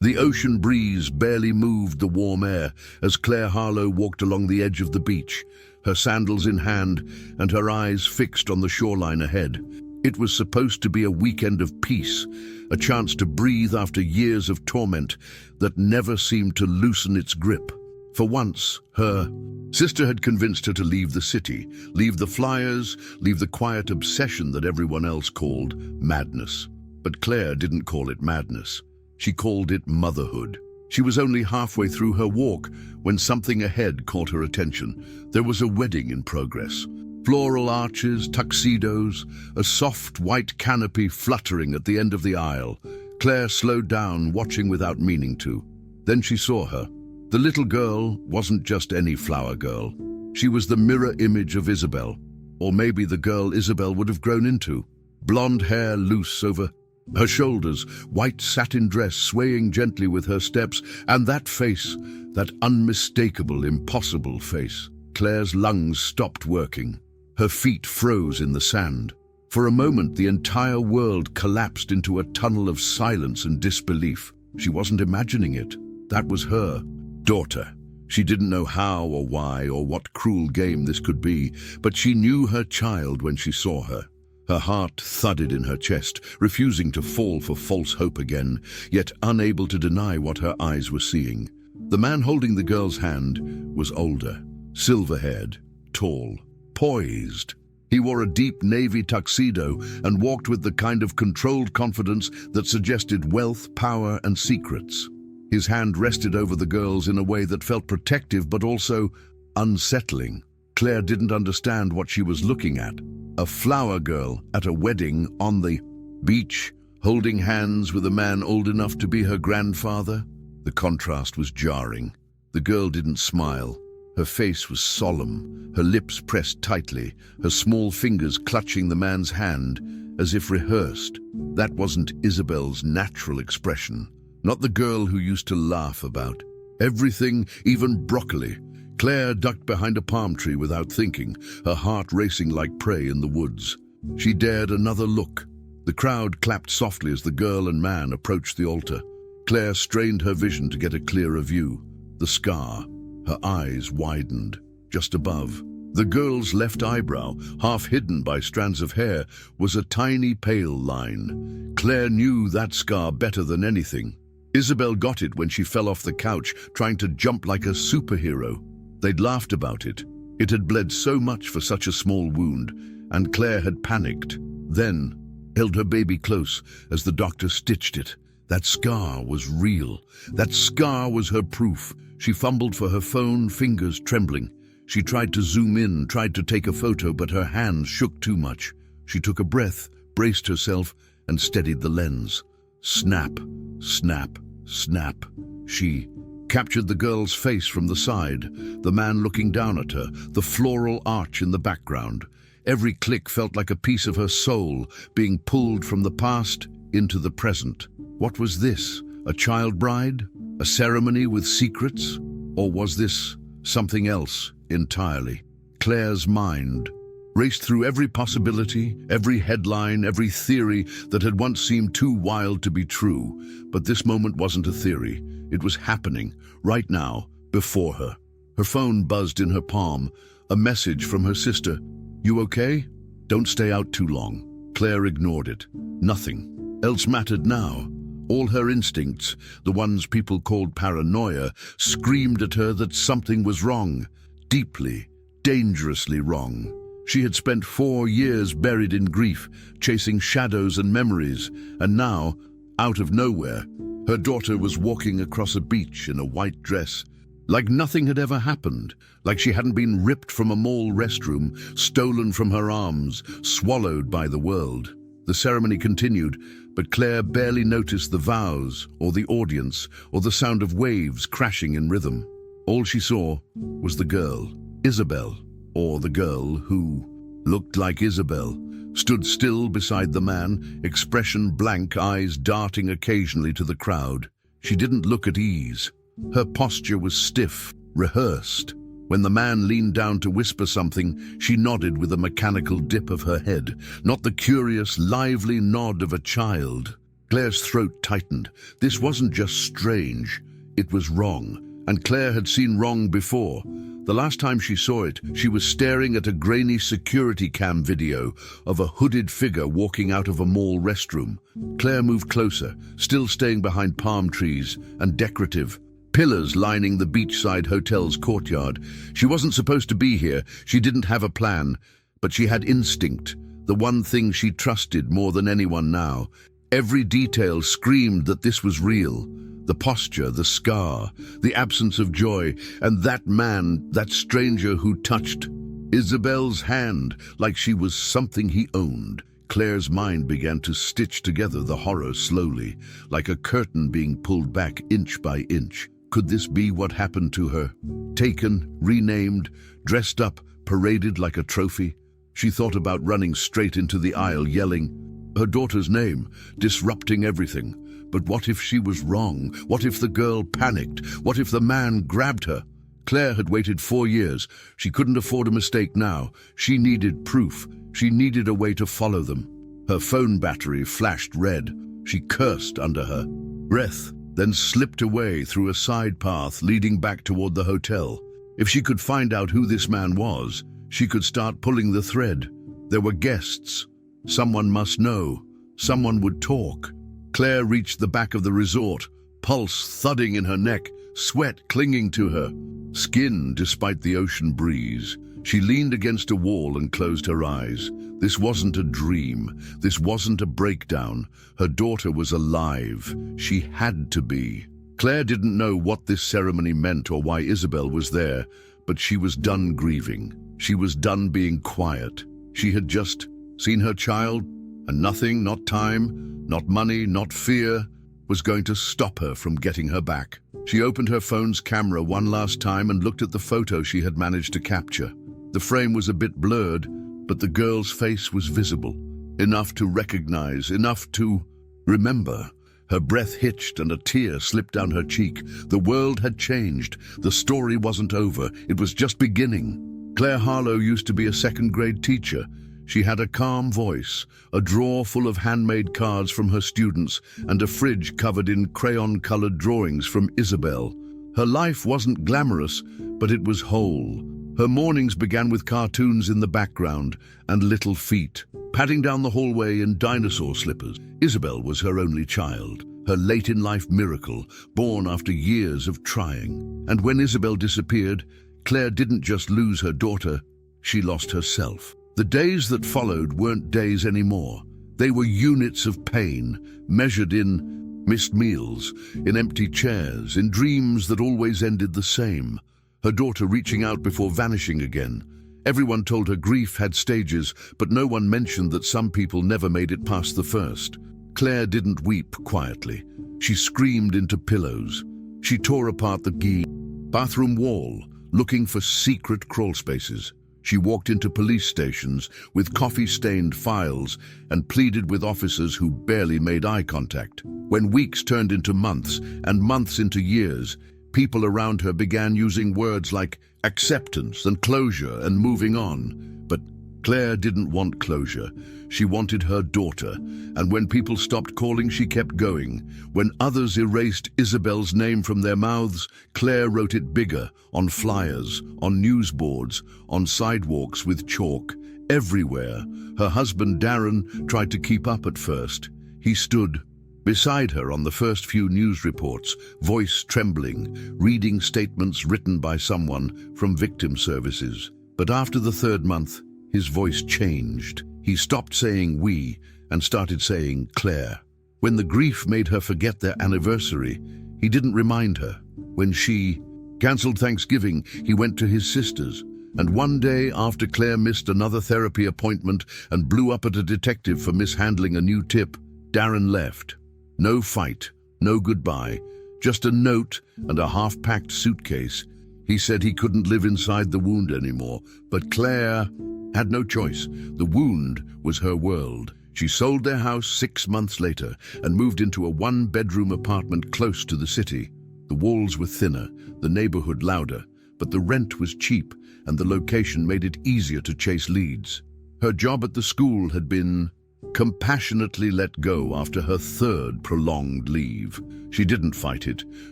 The ocean breeze barely moved the warm air as Claire Harlow walked along the edge of the beach, her sandals in hand and her eyes fixed on the shoreline ahead. It was supposed to be a weekend of peace, a chance to breathe after years of torment that never seemed to loosen its grip. For once, her sister had convinced her to leave the city, leave the flyers, leave the quiet obsession that everyone else called madness. But Claire didn't call it madness. She called it motherhood. She was only halfway through her walk when something ahead caught her attention. There was a wedding in progress. Floral arches, tuxedos, a soft white canopy fluttering at the end of the aisle. Claire slowed down, watching without meaning to. Then she saw her. The little girl wasn't just any flower girl. She was the mirror image of Isabel, or maybe the girl Isabel would have grown into. Blonde hair loose over her shoulders, white satin dress swaying gently with her steps, and that face, that unmistakable, impossible face. Claire's lungs stopped working. Her feet froze in the sand. For a moment, the entire world collapsed into a tunnel of silence and disbelief. She wasn't imagining it. That was her daughter. She didn't know how or why or what cruel game this could be, but she knew her child when she saw her. Her heart thudded in her chest, refusing to fall for false hope again, yet unable to deny what her eyes were seeing. The man holding the girl's hand was older, silver-haired, tall, poised. He wore a deep navy tuxedo and walked with the kind of controlled confidence that suggested wealth, power, and secrets. His hand rested over the girl's in a way that felt protective but also unsettling. Claire didn't understand what she was looking at. A flower girl at a wedding on the beach, holding hands with a man old enough to be her grandfather. The contrast was jarring. The girl didn't smile. Her face was solemn, her lips pressed tightly, her small fingers clutching the man's hand as if rehearsed. That wasn't Isabel's natural expression, not the girl who used to laugh about everything, even broccoli. Claire ducked behind a palm tree without thinking, her heart racing like prey in the woods. She dared another look. The crowd clapped softly as the girl and man approached the altar. Claire strained her vision to get a clearer view. The scar. Her eyes widened, just above. The girl's left eyebrow, half hidden by strands of hair, was a tiny pale line. Claire knew that scar better than anything. Isabel got it when she fell off the couch, trying to jump like a superhero. They'd laughed about it. It had bled so much for such a small wound, and Claire had panicked. Then, held her baby close as the doctor stitched it. That scar was real. That scar was her proof. She fumbled for her phone, fingers trembling. She tried to zoom in, tried to take a photo, but her hands shook too much. She took a breath, braced herself, and steadied the lens. Snap, snap, snap. She captured the girl's face from the side, the man looking down at her, the floral arch in the background. Every click felt like a piece of her soul being pulled from the past into the present. What was this? A child bride? A ceremony with secrets? Or was this something else entirely? Claire's mind raced through every possibility, every headline, every theory that had once seemed too wild to be true. But this moment wasn't a theory. It was happening, right now, before her. Her phone buzzed in her palm, a message from her sister. "You okay? Don't stay out too long." Claire ignored it. Nothing else mattered now. All her instincts, the ones people called paranoia, screamed at her that something was wrong. Deeply, dangerously wrong. She had spent 4 years buried in grief, chasing shadows and memories, and now, out of nowhere, her daughter was walking across a beach in a white dress, like nothing had ever happened, like she hadn't been ripped from a mall restroom, stolen from her arms, swallowed by the world. The ceremony continued, but Claire barely noticed the vows, or the audience, or the sound of waves crashing in rhythm. All she saw was the girl, Isabel, or the girl who looked like Isabel, stood still beside the man, expression blank, eyes darting occasionally to the crowd. She didn't look at ease. Her posture was stiff, rehearsed. When the man leaned down to whisper something, she nodded with a mechanical dip of her head, not the curious, lively nod of a child. Claire's throat tightened. This wasn't just strange, it was wrong. And Claire had seen wrong before. The last time she saw it, she was staring at a grainy security cam video of a hooded figure walking out of a mall restroom. Claire moved closer, still staying behind palm trees and decorative pillars lining the beachside hotel's courtyard. She wasn't supposed to be here, she didn't have a plan, but she had instinct, the one thing she trusted more than anyone now. Every detail screamed that this was real. The posture, the scar, the absence of joy, and that man, that stranger who touched Isabel's hand like she was something he owned. Claire's mind began to stitch together the horror slowly, like a curtain being pulled back inch by inch. Could this be what happened to her? Taken, renamed, dressed up, paraded like a trophy? She thought about running straight into the aisle, yelling her daughter's name, disrupting everything. But what if she was wrong? What if the girl panicked? What if the man grabbed her? Claire had waited 4 years. She couldn't afford a mistake now. She needed proof. She needed a way to follow them. Her phone battery flashed red. She cursed under her breath, then slipped away through a side path leading back toward the hotel. If she could find out who this man was, she could start pulling the thread. There were guests. Someone must know. Someone would talk. Claire reached the back of the resort, pulse thudding in her neck, sweat clinging to her skin despite the ocean breeze. She leaned against a wall and closed her eyes. This wasn't a dream. This wasn't a breakdown. Her daughter was alive. She had to be. Claire didn't know what this ceremony meant or why Isabel was there, but she was done grieving. She was done being quiet. She had just seen her child, and nothing, not time, not money, not fear, was going to stop her from getting her back. She opened her phone's camera one last time and looked at the photo she had managed to capture. The frame was a bit blurred, but the girl's face was visible, enough to recognize, enough to remember. Her breath hitched and a tear slipped down her cheek. The world had changed. The story wasn't over. It was just beginning. Claire Harlow used to be a second-grade teacher. She had a calm voice, a drawer full of handmade cards from her students, and a fridge covered in crayon-colored drawings from Isabel. Her life wasn't glamorous, but it was whole. Her mornings began with cartoons in the background and little feet, padding down the hallway in dinosaur slippers. Isabel was her only child, her late-in-life miracle, born after years of trying. And when Isabel disappeared, Claire didn't just lose her daughter, she lost herself. The days that followed weren't days anymore. They were units of pain, measured in missed meals, in empty chairs, in dreams that always ended the same. Her daughter reaching out before vanishing again. Everyone told her grief had stages, but no one mentioned that some people never made it past the first. Claire didn't weep quietly. She screamed into pillows. She tore apart the bathroom wall, looking for secret crawl spaces. She walked into police stations with coffee-stained files and pleaded with officers who barely made eye contact. When weeks turned into months and months into years, people around her began using words like acceptance and closure and moving on. But Claire didn't want closure. She wanted her daughter, and when people stopped calling, she kept going. When others erased Isabel's name from their mouths, Claire wrote it bigger, on flyers, on news boards, on sidewalks with chalk, everywhere. Her husband Darren tried to keep up at first. He stood beside her on the first few news reports, voice trembling, reading statements written by someone from victim services. But after the 3rd month, his voice changed. He stopped saying we and started saying Claire. When the grief made her forget their anniversary, he didn't remind her. When she cancelled Thanksgiving, he went to his sister's. And one day, after Claire missed another therapy appointment and blew up at a detective for mishandling a new tip, Darren left. No fight, no goodbye, just a note and a half-packed suitcase. He said he couldn't live inside the wound anymore, but Claire had no choice. The wound was her world. She sold their house 6 months later and moved into a 1-bedroom apartment close to the city. The walls were thinner, the neighborhood louder, but the rent was cheap and the location made it easier to chase leads. Her job at the school had been compassionately let go after her third prolonged leave. She didn't fight it.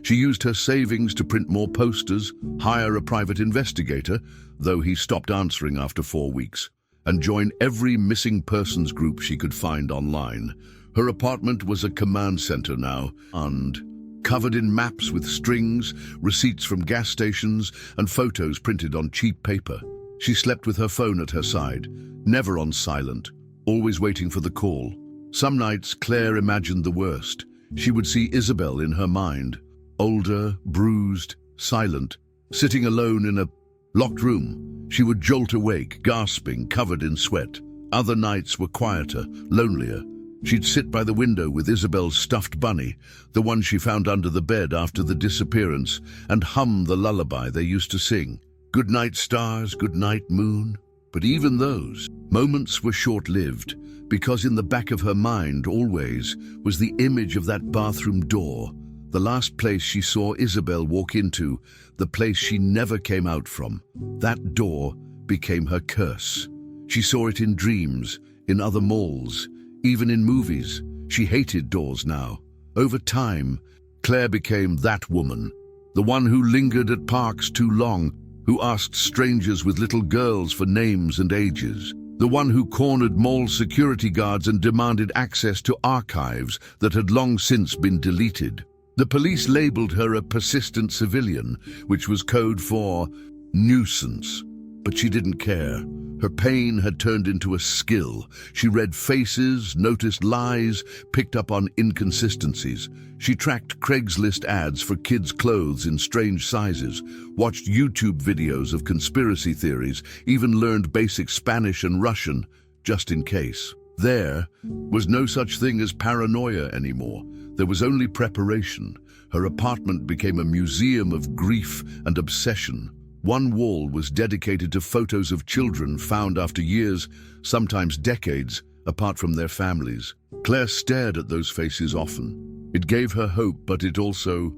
She used her savings to print more posters, hire a private investigator, though he stopped answering after 4 weeks, and join every missing persons group she could find online. Her apartment was a command center now, and covered in maps with strings, receipts from gas stations, and photos printed on cheap paper. She slept with her phone at her side, never on silent, always waiting for the call. Some nights, Claire imagined the worst. She would see Isabel in her mind, older, bruised, silent, sitting alone in a locked room. She would jolt awake, gasping, covered in sweat. Other nights were quieter, lonelier. She'd sit by the window with Isabel's stuffed bunny, the one she found under the bed after the disappearance, and hum the lullaby they used to sing. Good night, stars, good night, moon. But even those moments were short-lived, because in the back of her mind always was the image of that bathroom door, the last place she saw Isabel walk into, the place she never came out from. That door became her curse. She saw it in dreams, in other malls, even in movies. She hated doors now. Over time, Claire became that woman, the one who lingered at parks too long, who asked strangers with little girls for names and ages, the one who cornered mall security guards and demanded access to archives that had long since been deleted. The police labeled her a persistent civilian, which was code for nuisance. But she didn't care. Her pain had turned into a skill. She read faces, noticed lies, picked up on inconsistencies. She tracked Craigslist ads for kids' clothes in strange sizes, watched YouTube videos of conspiracy theories, even learned basic Spanish and Russian, just in case. There was no such thing as paranoia anymore. There was only preparation. Her apartment became a museum of grief and obsession. One wall was dedicated to photos of children found after years, sometimes decades, apart from their families. Claire stared at those faces often. It gave her hope, but it also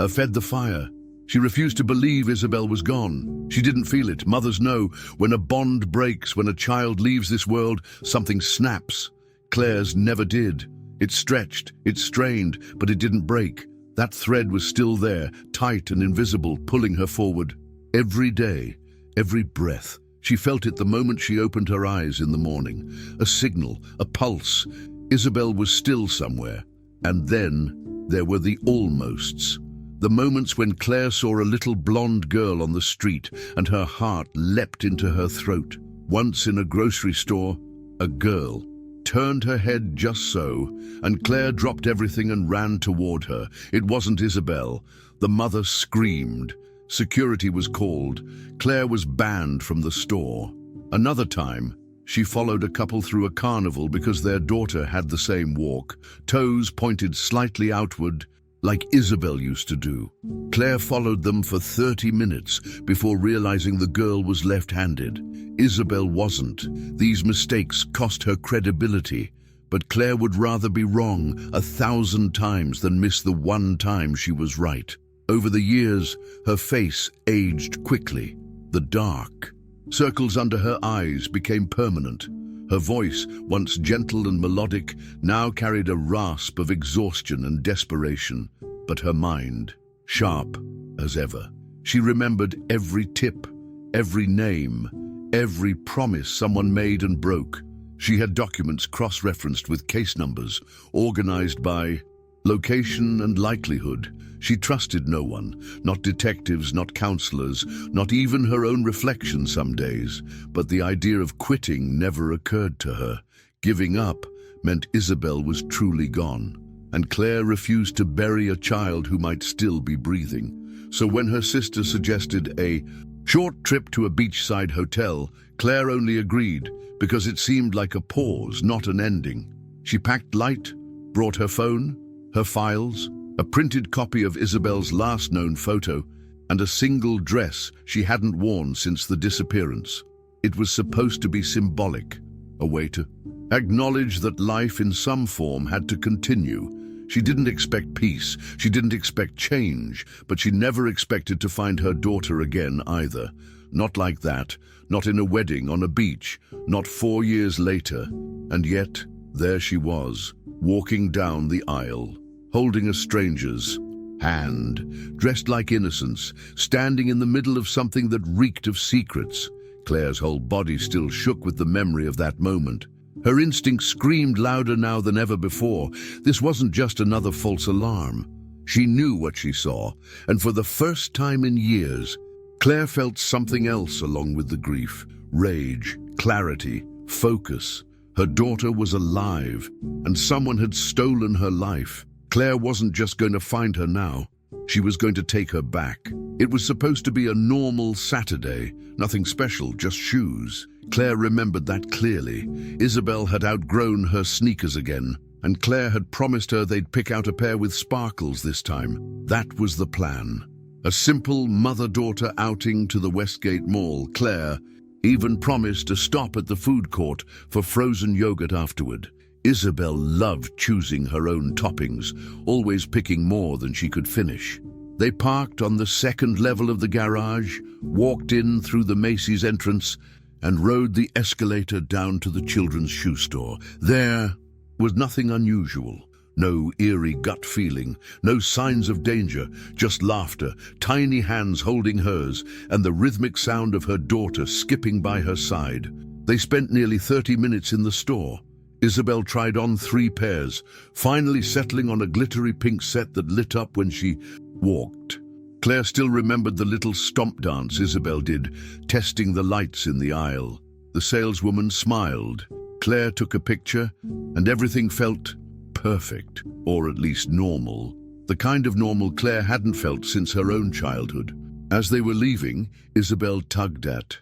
fed the fire. She refused to believe Isabel was gone. She didn't feel it. Mothers know when a bond breaks, when a child leaves this world, something snaps. Claire's never did. It stretched, it strained, but it didn't break. That thread was still there, tight and invisible, pulling her forward. Every day, every breath, she felt it the moment she opened her eyes in the morning. A signal, a pulse. Isabel was still somewhere. And then there were the almosts. The moments when Claire saw a little blonde girl on the street and her heart leapt into her throat. Once in a grocery store, a girl turned her head just so, and Claire dropped everything and ran toward her. It wasn't Isabel. The mother screamed. Security was called. Claire was banned from the store. Another time, she followed a couple through a carnival because their daughter had the same walk, toes pointed slightly outward, like Isabel used to do. Claire followed them for 30 minutes before realizing the girl was left-handed. Isabel wasn't. These mistakes cost her credibility, but Claire would rather be wrong 1,000 times than miss the one time she was right. Over the years, her face aged quickly. The dark circles under her eyes became permanent. Her voice, once gentle and melodic, now carried a rasp of exhaustion and desperation. But her mind, sharp as ever. She remembered every tip, every name, every promise someone made and broke. She had documents cross-referenced with case numbers, organized by location and likelihood. She trusted no one, not detectives, not counselors, not even her own reflection some days. But the idea of quitting never occurred to her. Giving up meant Isabel was truly gone, and Claire refused to bury a child who might still be breathing. So when her sister suggested a short trip to a beachside hotel, Claire only agreed because it seemed like a pause, not an ending. She packed light, brought her phone, her files, a printed copy of Isabel's last known photo, and a single dress she hadn't worn since the disappearance. It was supposed to be symbolic, a way to acknowledge that life in some form had to continue. She didn't expect peace, she didn't expect change, but she never expected to find her daughter again either. Not like that, not in a wedding on a beach, not 4 years later. And yet, There she was, walking down the aisle, holding a stranger's hand, dressed like innocence, standing in the middle of something that reeked of secrets. Claire's whole body still shook with the memory of that moment. Her instinct screamed louder now than ever before. This wasn't just another false alarm. She knew what she saw, and for the first time in years, Claire felt something else along with the grief. Rage, clarity, focus. Her daughter was alive, and someone had stolen her life. Claire wasn't just going to find her now. She was going to take her back. It was supposed to be a normal Saturday, nothing special, just shoes. Claire remembered that clearly. Isabel had outgrown her sneakers again, and Claire had promised her they'd pick out a pair with sparkles this time. That was the plan. A simple mother-daughter outing to the Westgate Mall. Claire even promised to stop at the food court for frozen yogurt afterward. Isabel loved choosing her own toppings, always picking more than she could finish. They parked on the second level of the garage, walked in through the Macy's entrance, and rode the escalator down to the children's shoe store. There was nothing unusual. No eerie gut feeling, no signs of danger, just laughter, tiny hands holding hers, and the rhythmic sound of her daughter skipping by her side. They spent nearly 30 minutes in the store. Isabel tried on 3 pairs, finally settling on a glittery pink set that lit up when she walked. Claire still remembered the little stomp dance Isabel did, testing the lights in the aisle. The saleswoman smiled. Claire took a picture, and everything felt perfect, or at least normal. The kind of normal Claire hadn't felt since her own childhood. As they were leaving, Isabel tugged at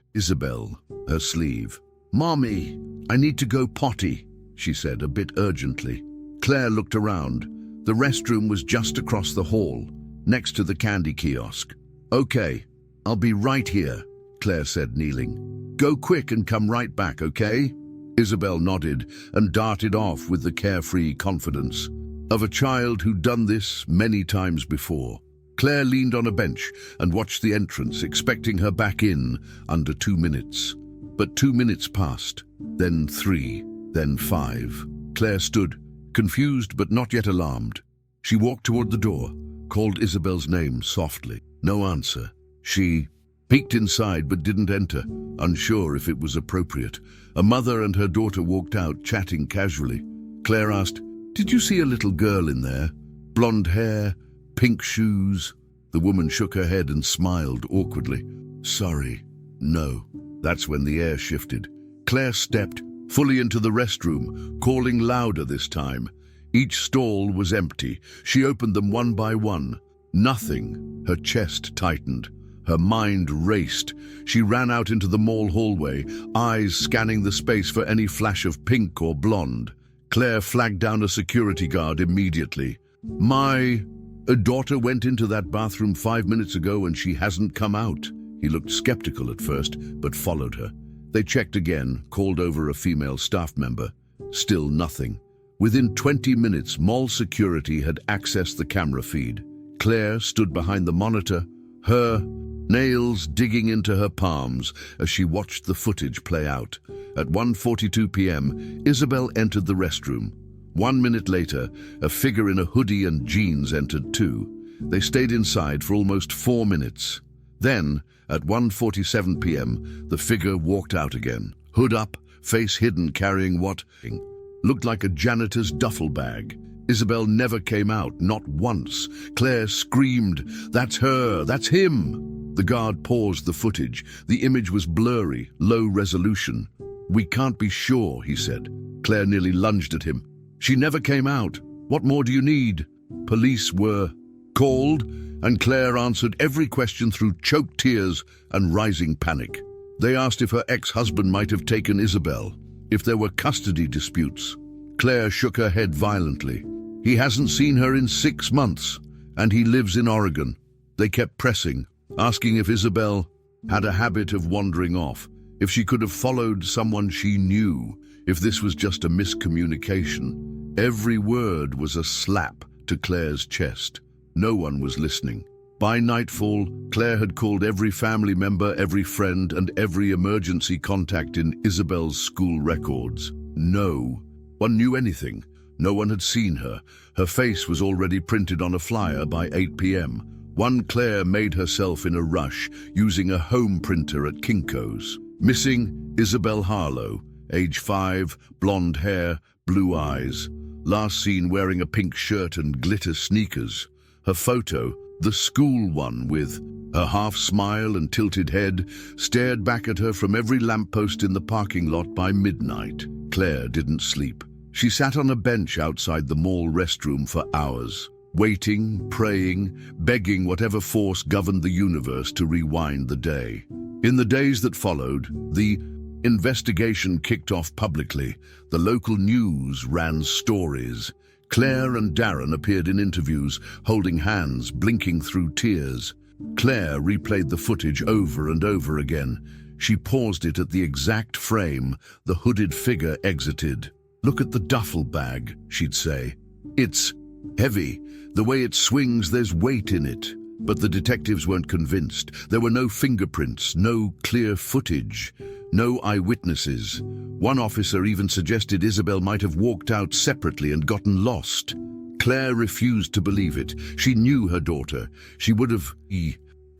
her sleeve. "Mommy, I need to go potty," she said a bit urgently. Claire looked around. The restroom was just across the hall, next to the candy kiosk. "Okay, I'll be right here," Claire said, kneeling. "Go quick and come right back, okay?" Isabel nodded and darted off with the carefree confidence of a child who'd done this many times before. Claire leaned on a bench and watched the entrance, expecting her back in under 2 minutes. But 2 minutes passed, then 3, then 5. Claire stood, confused but not yet alarmed. She walked toward the door, called Isabel's name softly. No answer. She peeked inside but didn't enter, unsure if it was appropriate. A mother and her daughter walked out, chatting casually. Claire asked, "Did you see a little girl in there? Blonde hair, pink shoes?" The woman shook her head and smiled awkwardly. "Sorry, no." That's when the air shifted. Claire stepped fully into the restroom, calling louder this time. Each stall was empty. She opened them one by one. Nothing. Her chest tightened. Her mind raced. She ran out into the mall hallway, eyes scanning the space for any flash of pink or blonde. Claire flagged down a security guard immediately. "My daughter went into that bathroom 5 minutes ago and she hasn't come out." He looked skeptical at first, but followed her. They checked again, called over a female staff member. Still nothing. Within 20 minutes, mall security had accessed the camera feed. Claire stood behind the monitor, her nails digging into her palms as she watched the footage play out. At 1:42 p.m., Isabel entered the restroom. 1 minute later, a figure in a hoodie and jeans entered too. They stayed inside for almost 4 minutes. Then, at 1:47 p.m., the figure walked out again, hood up, face hidden, carrying what looked like a janitor's duffel bag. Isabel never came out, not once. Claire screamed, "That's her! That's him!" The guard paused the footage. The image was blurry, low resolution. "We can't be sure," he said. Claire nearly lunged at him. "She never came out. What more do you need?" Police were called, and Claire answered every question through choked tears and rising panic. They asked if her ex-husband might have taken Isabel, if there were custody disputes. Claire shook her head violently. "He hasn't seen her in 6 months, and he lives in Oregon." They kept pressing, asking if Isabel had a habit of wandering off, if she could have followed someone she knew, if this was just a miscommunication. Every word was a slap to Claire's chest. No one was listening. By nightfall, Claire had called every family member, every friend, and every emergency contact in Isabel's school records. No one knew anything. No one had seen her. Her face was already printed on a flyer by 8 p.m. One Claire made herself in a rush, using a home printer at Kinko's. Missing, Isabel Harlow, age 5, blonde hair, blue eyes. Last seen wearing a pink shirt and glitter sneakers. Her photo, the school one with her half smile and tilted head, stared back at her from every lamppost in the parking lot by midnight. Claire didn't sleep. She sat on a bench outside the mall restroom for hours, waiting, praying, begging whatever force governed the universe to rewind the day. In the days that followed, the investigation kicked off publicly. The local news ran stories. Claire and Darren appeared in interviews, holding hands, blinking through tears. Claire replayed the footage over and over again. She paused it at the exact frame the hooded figure exited. "Look at the duffel bag," she'd say. "It's heavy. The way it swings, there's weight in it." But the detectives weren't convinced. There were no fingerprints, no clear footage, no eyewitnesses. One officer even suggested Isabel might have walked out separately and gotten lost. Claire refused to believe it. She knew her daughter. She would have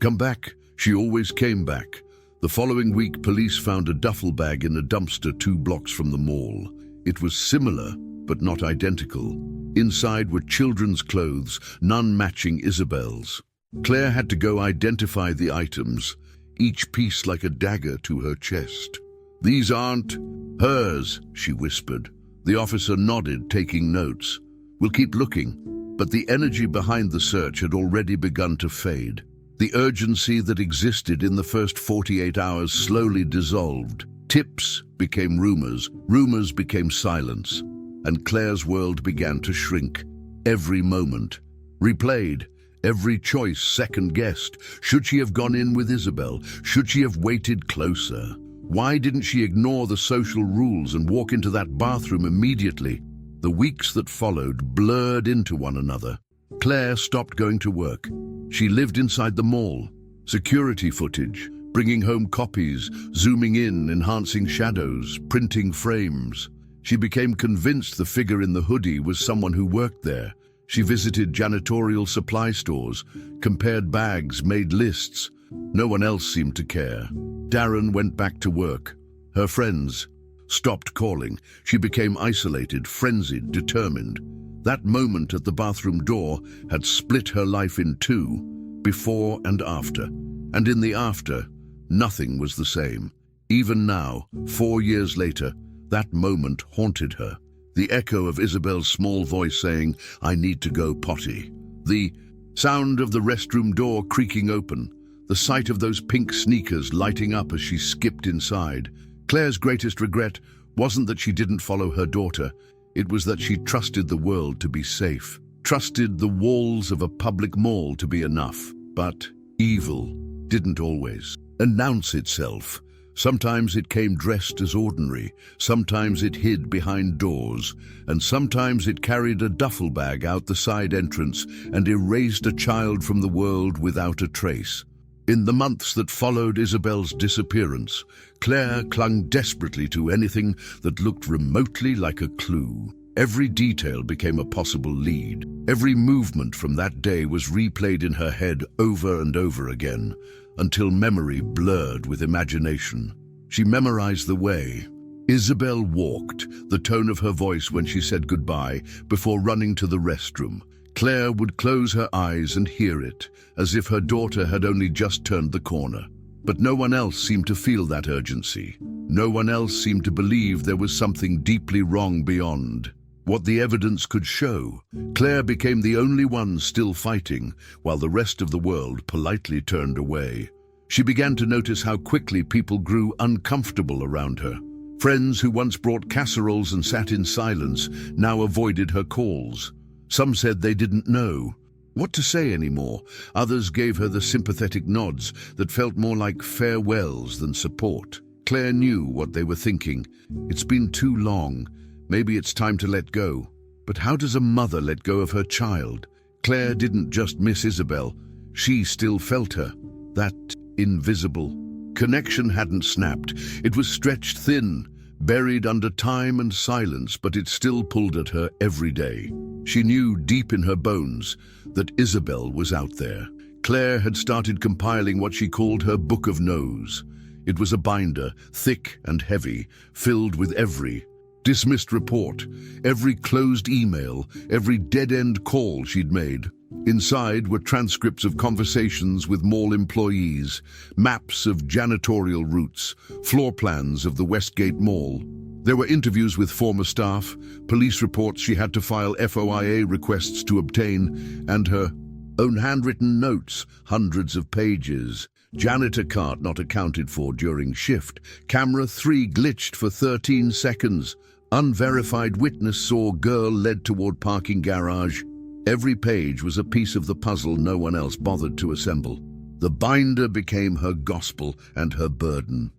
come back. She always came back. The following week, police found a duffel bag in a dumpster 2 blocks from the mall. It was similar, but not identical. Inside were children's clothes, none matching Isabel's. Claire had to go identify the items, each piece like a dagger to her chest. "These aren't hers," she whispered. The officer nodded, taking notes. "We'll keep looking." But the energy behind the search had already begun to fade. The urgency that existed in the first 48 hours slowly dissolved. Tips became rumors, rumors became silence, and Claire's world began to shrink. Every moment replayed, every choice second-guessed. Should she have gone in with Isabel? Should she have waited closer? Why didn't she ignore the social rules and walk into that bathroom immediately? The weeks that followed blurred into one another. Claire stopped going to work. She lived inside the mall. Security footage, bringing home copies, zooming in, enhancing shadows, printing frames. She became convinced the figure in the hoodie was someone who worked there. She visited janitorial supply stores, compared bags, made lists. No one else seemed to care. Darren went back to work. Her friends stopped calling. She became isolated, frenzied, determined. That moment at the bathroom door had split her life in two, before and after. And in the after, nothing was the same. Even now, 4 years later, that moment haunted her. The echo of Isabel's small voice saying, "I need to go potty." The sound of the restroom door creaking open. The sight of those pink sneakers lighting up as she skipped inside. Claire's greatest regret wasn't that she didn't follow her daughter. It was that she trusted the world to be safe. Trusted the walls of a public mall to be enough. But evil didn't always announce itself. Sometimes it came dressed as ordinary, sometimes it hid behind doors, and sometimes it carried a duffel bag out the side entrance and erased a child from the world without a trace. In the months that followed Isabel's disappearance, Claire clung desperately to anything that looked remotely like a clue. Every detail became a possible lead. Every movement from that day was replayed in her head over and over again, until memory blurred with imagination. She memorized the way Isabel walked, the tone of her voice when she said goodbye before running to the restroom. Claire would close her eyes and hear it, as if her daughter had only just turned the corner. But no one else seemed to feel that urgency. No one else seemed to believe there was something deeply wrong beyond what the evidence could show. Claire became the only one still fighting, while the rest of the world politely turned away. She began to notice how quickly people grew uncomfortable around her. Friends who once brought casseroles and sat in silence now avoided her calls. Some said they didn't know what to say anymore. Others gave her the sympathetic nods that felt more like farewells than support. Claire knew what they were thinking. It's been too long. Maybe it's time to let go. But how does a mother let go of her child? Claire didn't just miss Isabel. She still felt her. That invisible connection hadn't snapped. It was stretched thin, buried under time and silence, but it still pulled at her every day. She knew deep in her bones that Isabel was out there. Claire had started compiling what she called her Book of No's. It was a binder, thick and heavy, filled with every dismissed report, every closed email, every dead-end call she'd made. Inside were transcripts of conversations with mall employees, maps of janitorial routes, floor plans of the Westgate Mall. There were interviews with former staff, police reports she had to file FOIA requests to obtain, and her own handwritten notes, hundreds of pages. Janitor cart not accounted for during shift. Camera 3 glitched for 13 seconds. Unverified witness saw girl led toward parking garage. Every page was a piece of the puzzle no one else bothered to assemble. The binder became her gospel and her burden.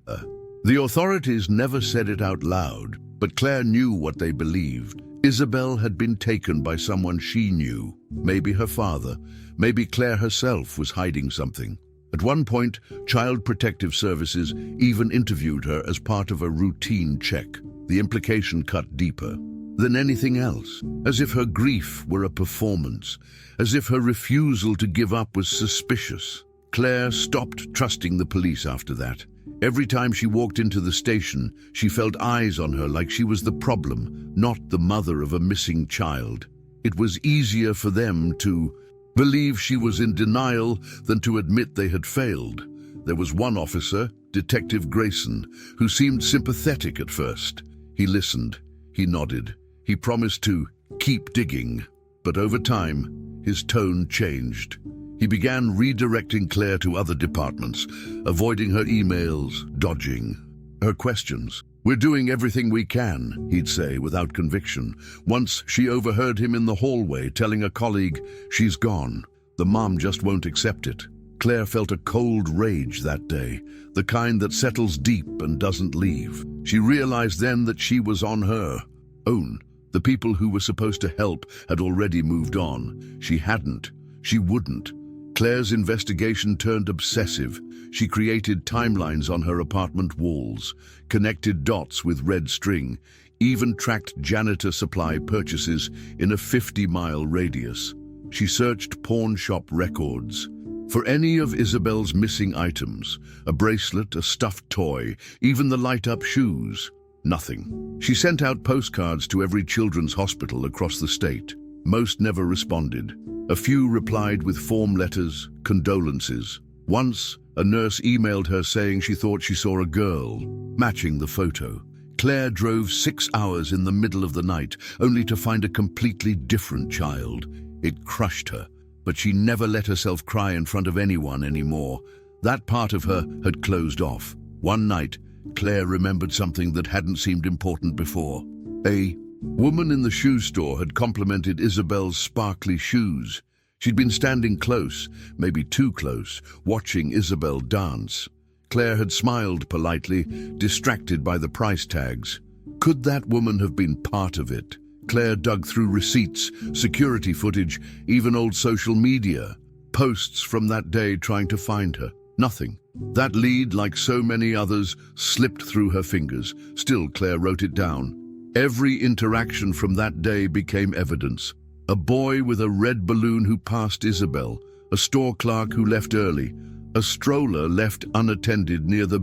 The authorities never said it out loud, but Claire knew what they believed. Isabel had been taken by someone she knew. Maybe her father, maybe Claire herself was hiding something. At one point, Child Protective Services even interviewed her as part of a routine check. The implication cut deeper than anything else, as if her grief were a performance, as if her refusal to give up was suspicious. Claire stopped trusting the police after that. Every time she walked into the station, she felt eyes on her like she was the problem, not the mother of a missing child. It was easier for them to believe she was in denial than to admit they had failed. There was one officer, Detective Grayson, who seemed sympathetic at first. He listened, he nodded, he promised to keep digging. But over time, his tone changed. He began redirecting Claire to other departments, avoiding her emails, dodging her questions. "We're doing everything we can," he'd say without conviction. Once she overheard him in the hallway telling a colleague, "She's gone. The mom just won't accept it." Claire felt a cold rage that day, the kind that settles deep and doesn't leave. She realized then that she was on her own. The people who were supposed to help had already moved on. She hadn't. She wouldn't. Claire's investigation turned obsessive. She created timelines on her apartment walls, connected dots with red string, even tracked janitor supply purchases in a 50-mile radius. She searched pawn shop records for any of Isabel's missing items, a bracelet, a stuffed toy, even the light-up shoes. Nothing. She sent out postcards to every children's hospital across the state. Most never responded. A few replied with form letters, condolences. Once, a nurse emailed her saying she thought she saw a girl, matching the photo. Claire drove 6 hours in the middle of the night, only to find a completely different child. It crushed her, but she never let herself cry in front of anyone anymore. That part of her had closed off. One night, Claire remembered something that hadn't seemed important before. A woman in the shoe store had complimented Isabel's sparkly shoes. She'd been standing close, maybe too close, watching Isabel dance. Claire had smiled politely, distracted by the price tags. Could that woman have been part of it? Claire dug through receipts, security footage, even old social media, posts from that day trying to find her. Nothing. That lead, like so many others, slipped through her fingers. Still, Claire wrote it down. Every interaction from that day became evidence. A boy with a red balloon who passed Isabel, a store clerk who left early, a stroller left unattended near the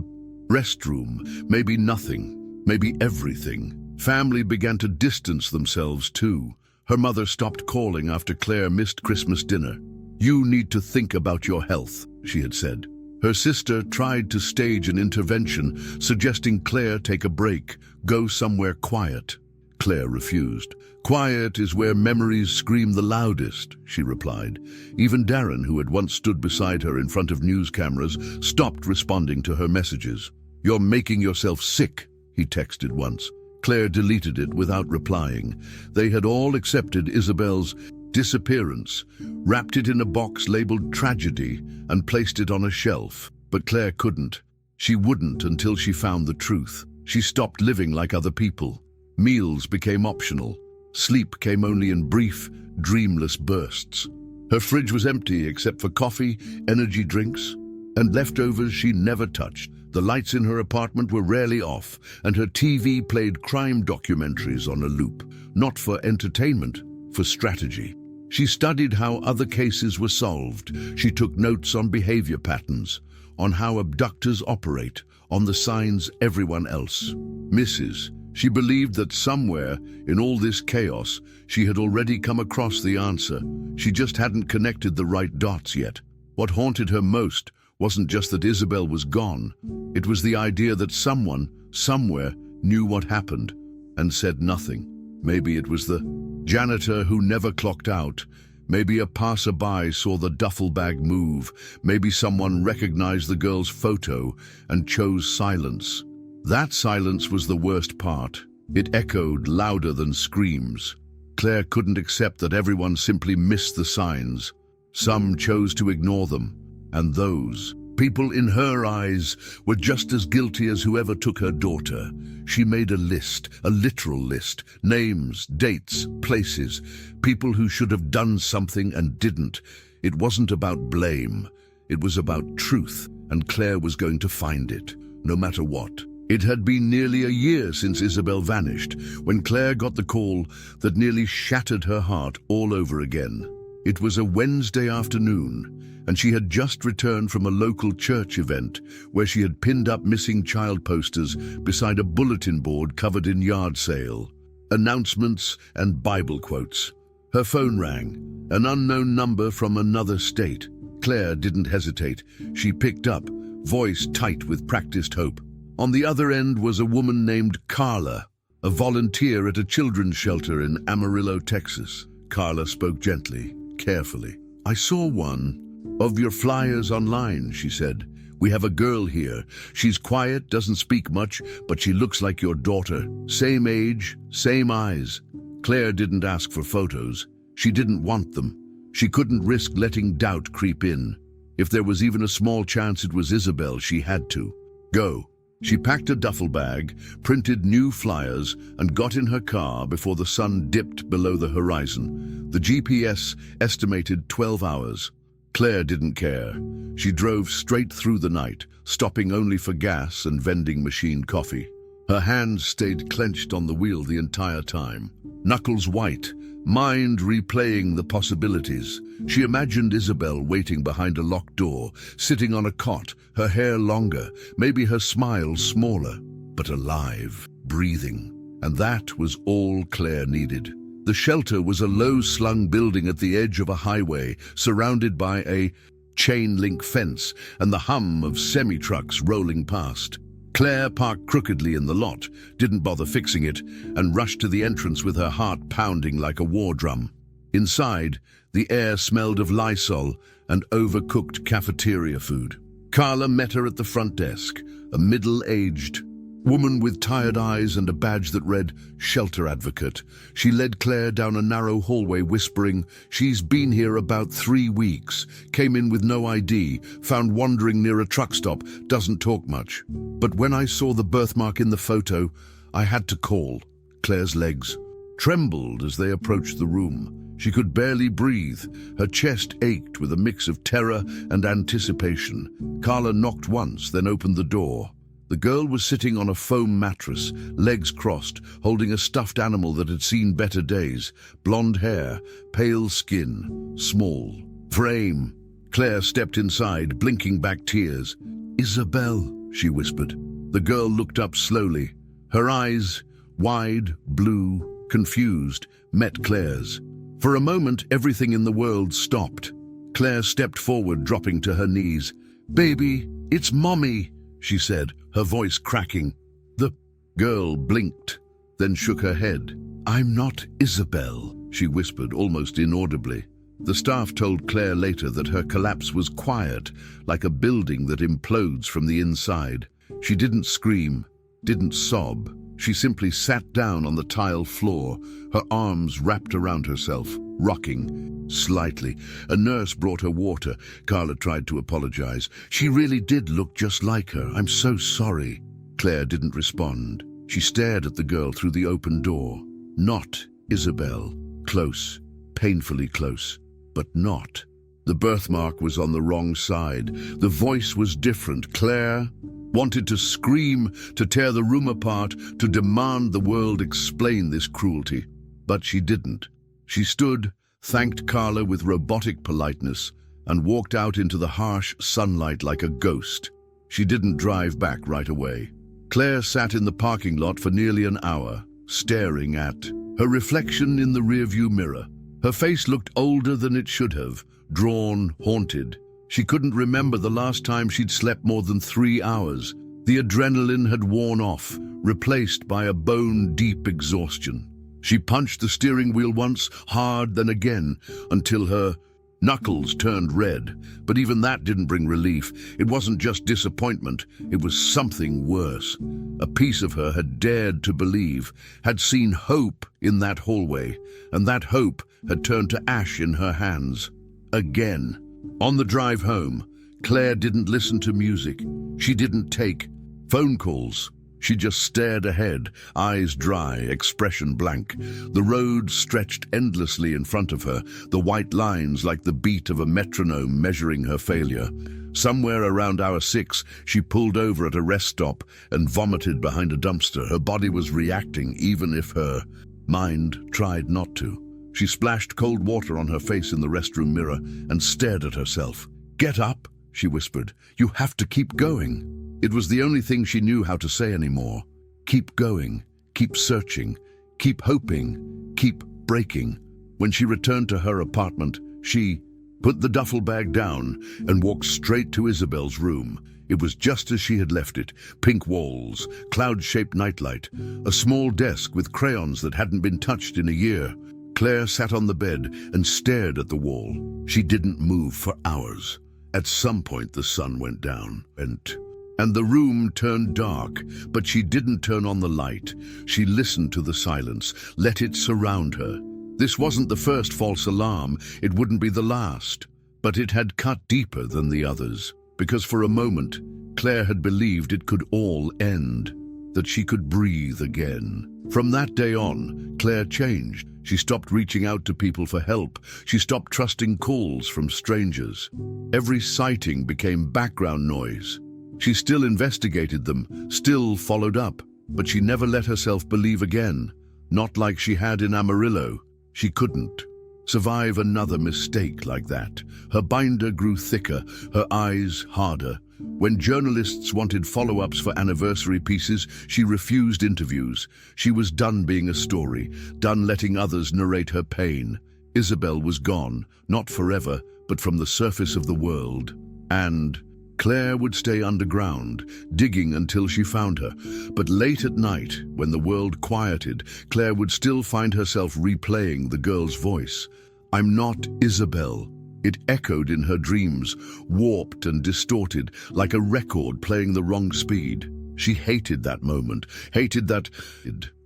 restroom. Maybe nothing, maybe everything. Family began to distance themselves too. Her mother stopped calling after Claire missed Christmas dinner. "You need to think about your health," she had said. Her sister tried to stage an intervention, suggesting Claire take a break, go somewhere quiet. Claire refused. "Quiet is where memories scream the loudest," she replied. Even Darren, who had once stood beside her in front of news cameras, stopped responding to her messages. "You're making yourself sick," he texted once. Claire deleted it without replying. They had all accepted Isabel's disappearance, wrapped it in a box labeled tragedy, and placed it on a shelf. But Claire couldn't. She wouldn't until she found the truth. She stopped living like other people. Meals became optional. Sleep came only in brief, dreamless bursts. Her fridge was empty except for coffee, energy drinks, and leftovers she never touched. The lights in her apartment were rarely off, and her TV played crime documentaries on a loop. Not for entertainment, for strategy. She studied how other cases were solved. She took notes on behavior patterns, on how abductors operate, on the signs everyone else misses. She believed that somewhere in all this chaos, she had already come across the answer. She just hadn't connected the right dots yet. What haunted her most wasn't just that Isabel was gone. It was the idea that someone, somewhere, knew what happened and said nothing. Maybe it was the janitor who never clocked out. Maybe a passerby saw the duffel bag move. Maybe someone recognized the girl's photo and chose silence. That silence was the worst part. It echoed louder than screams. Claire couldn't accept that everyone simply missed the signs. Some chose to ignore them, and those people in her eyes were just as guilty as whoever took her daughter. She made a list, a literal list, names, dates, places, people who should have done something and didn't. It wasn't about blame. It was about truth, and Claire was going to find it, no matter what. It had been nearly a year since Isabel vanished, when Claire got the call that nearly shattered her heart all over again. It was a Wednesday afternoon, and she had just returned from a local church event where she had pinned up missing child posters beside a bulletin board covered in yard sale, announcements and Bible quotes. Her phone rang, an unknown number from another state. Claire didn't hesitate. She picked up, voice tight with practiced hope. On the other end was a woman named Carla, a volunteer at a children's shelter in Amarillo, Texas. Carla spoke gently, carefully. "I saw one of your flyers online," she said. "We have a girl here. She's quiet, doesn't speak much, but she looks like your daughter. Same age, same eyes." Claire didn't ask for photos. She didn't want them. She couldn't risk letting doubt creep in. If there was even a small chance it was Isabel, she had to go. She packed a duffel bag, printed new flyers, and got in her car before the sun dipped below the horizon. The GPS estimated 12 hours. Claire didn't care. She drove straight through the night, stopping only for gas and vending machine coffee. Her hands stayed clenched on the wheel the entire time, knuckles white, mind replaying the possibilities. She imagined Isabel waiting behind a locked door, sitting on a cot, her hair longer, maybe her smile smaller, but alive, breathing. And that was all Claire needed. The shelter was a low-slung building at the edge of a highway, surrounded by a chain-link fence and the hum of semi-trucks rolling past. Claire parked crookedly in the lot, didn't bother fixing it, and rushed to the entrance with her heart pounding like a war drum. Inside, the air smelled of Lysol and overcooked cafeteria food. Carla met her at the front desk, a middle-aged woman with tired eyes and a badge that read Shelter Advocate. She led Claire down a narrow hallway whispering, "She's been here about 3 weeks, came in with no ID, found wandering near a truck stop, doesn't talk much. But when I saw the birthmark in the photo, I had to call." Claire's legs trembled as they approached the room. She could barely breathe. Her chest ached with a mix of terror and anticipation. Carla knocked once, then opened the door. The girl was sitting on a foam mattress, legs crossed, holding a stuffed animal that had seen better days. Blonde hair, pale skin, small. "Frame." Claire stepped inside, blinking back tears. "Isabel," she whispered. The girl looked up slowly. Her eyes, wide, blue, confused, met Claire's. For a moment, everything in the world stopped. Claire stepped forward, dropping to her knees. "Baby, it's Mommy," she said, her voice cracking. The girl blinked, then shook her head. "I'm not Isabel," she whispered, almost inaudibly. The staff told Claire later that her collapse was quiet, like a building that implodes from the inside. She didn't scream, didn't sob. She simply sat down on the tile floor, her arms wrapped around herself, rocking slightly. A nurse brought her water. Carla tried to apologize. "She really did look just like her. I'm so sorry." Claire didn't respond. She stared at the girl through the open door. Not Isabel. Close, painfully close, but not. The birthmark was on the wrong side. The voice was different. Claire wanted to scream, to tear the room apart, to demand the world explain this cruelty. But she didn't. She stood, thanked Carla with robotic politeness, and walked out into the harsh sunlight like a ghost. She didn't drive back right away. Claire sat in the parking lot for nearly an hour, staring at her reflection in the rearview mirror. Her face looked older than it should have, drawn, haunted. She couldn't remember the last time she'd slept more than 3 hours. The adrenaline had worn off, replaced by a bone-deep exhaustion. She punched the steering wheel once, hard, then again, until her knuckles turned red. But even that didn't bring relief. It wasn't just disappointment, it was something worse. A piece of her had dared to believe, had seen hope in that hallway, and that hope had turned to ash in her hands. Again. On the drive home, Claire didn't listen to music. She didn't take phone calls. She just stared ahead, eyes dry, expression blank. The road stretched endlessly in front of her, the white lines like the beat of a metronome measuring her failure. Somewhere around hour 6, she pulled over at a rest stop and vomited behind a dumpster. Her body was reacting, even if her mind tried not to. She splashed cold water on her face in the restroom mirror and stared at herself. "Get up," she whispered. "You have to keep going." It was the only thing she knew how to say anymore. Keep going, keep searching, keep hoping, keep breaking. When she returned to her apartment, she put the duffel bag down and walked straight to Isabel's room. It was just as she had left it. Pink walls, cloud-shaped nightlight, a small desk with crayons that hadn't been touched in a year. Claire sat on the bed and stared at the wall. She didn't move for hours. At some point the sun went down, and the room turned dark, but she didn't turn on the light. She listened to the silence, let it surround her. This wasn't the first false alarm, it wouldn't be the last. But it had cut deeper than the others, because for a moment, Claire had believed it could all end, that she could breathe again. From that day on, Claire changed. She stopped reaching out to people for help. She stopped trusting calls from strangers. Every sighting became background noise. She still investigated them, still followed up, but she never let herself believe again. Not like she had in Amarillo. She couldn't survive another mistake like that. Her binder grew thicker, her eyes harder. When journalists wanted follow-ups for anniversary pieces, she refused interviews. She was done being a story, done letting others narrate her pain. Isabel was gone, not forever, but from the surface of the world. And Claire would stay underground, digging until she found her. But late at night, when the world quieted, Claire would still find herself replaying the girl's voice. "I'm not Isabel." It echoed in her dreams, warped and distorted, like a record playing the wrong speed. She hated that moment, hated that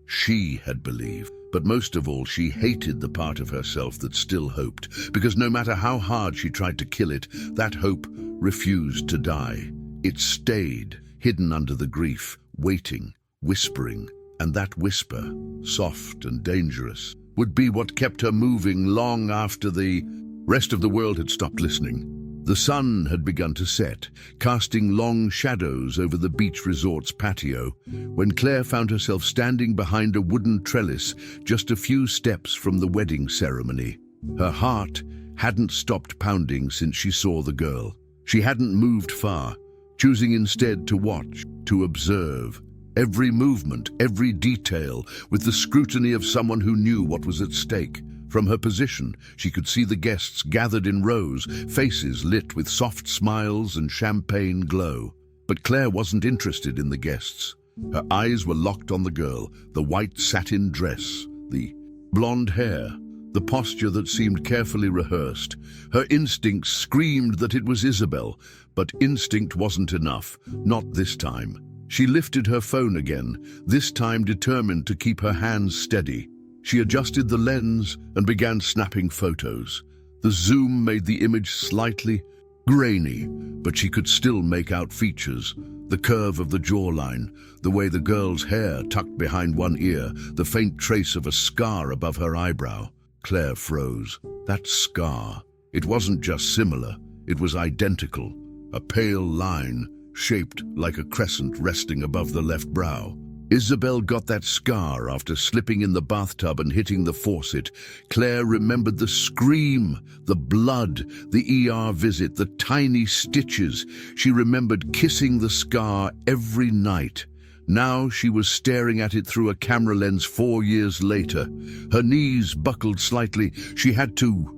she had believed. But most of all, she hated the part of herself that still hoped, because no matter how hard she tried to kill it, that hope refused to die. It stayed, hidden under the grief, waiting, whispering, and that whisper, soft and dangerous, would be what kept her moving long after the rest of the world had stopped listening. The sun had begun to set, casting long shadows over the beach resort's patio, when Claire found herself standing behind a wooden trellis just a few steps from the wedding ceremony. Her heart hadn't stopped pounding since she saw the girl. She hadn't moved far, choosing instead to watch, to observe. Every movement, every detail, with the scrutiny of someone who knew what was at stake. From her position, she could see the guests gathered in rows, faces lit with soft smiles and champagne glow. But Claire wasn't interested in the guests. Her eyes were locked on the girl, the white satin dress, the blonde hair, the posture that seemed carefully rehearsed. Her instincts screamed that it was Isabel, but instinct wasn't enough, not this time. She lifted her phone again, this time determined to keep her hands steady. She adjusted the lens and began snapping photos. The zoom made the image slightly grainy, but she could still make out features. The curve of the jawline, the way the girl's hair tucked behind one ear, the faint trace of a scar above her eyebrow. Claire froze. That scar. It wasn't just similar, it was identical. A pale line, shaped like a crescent resting above the left brow. Isabel got that scar after slipping in the bathtub and hitting the faucet. Claire remembered the scream, the blood, the ER visit, the tiny stitches. She remembered kissing the scar every night. Now she was staring at it through a camera lens 4 years later. Her knees buckled slightly. She had to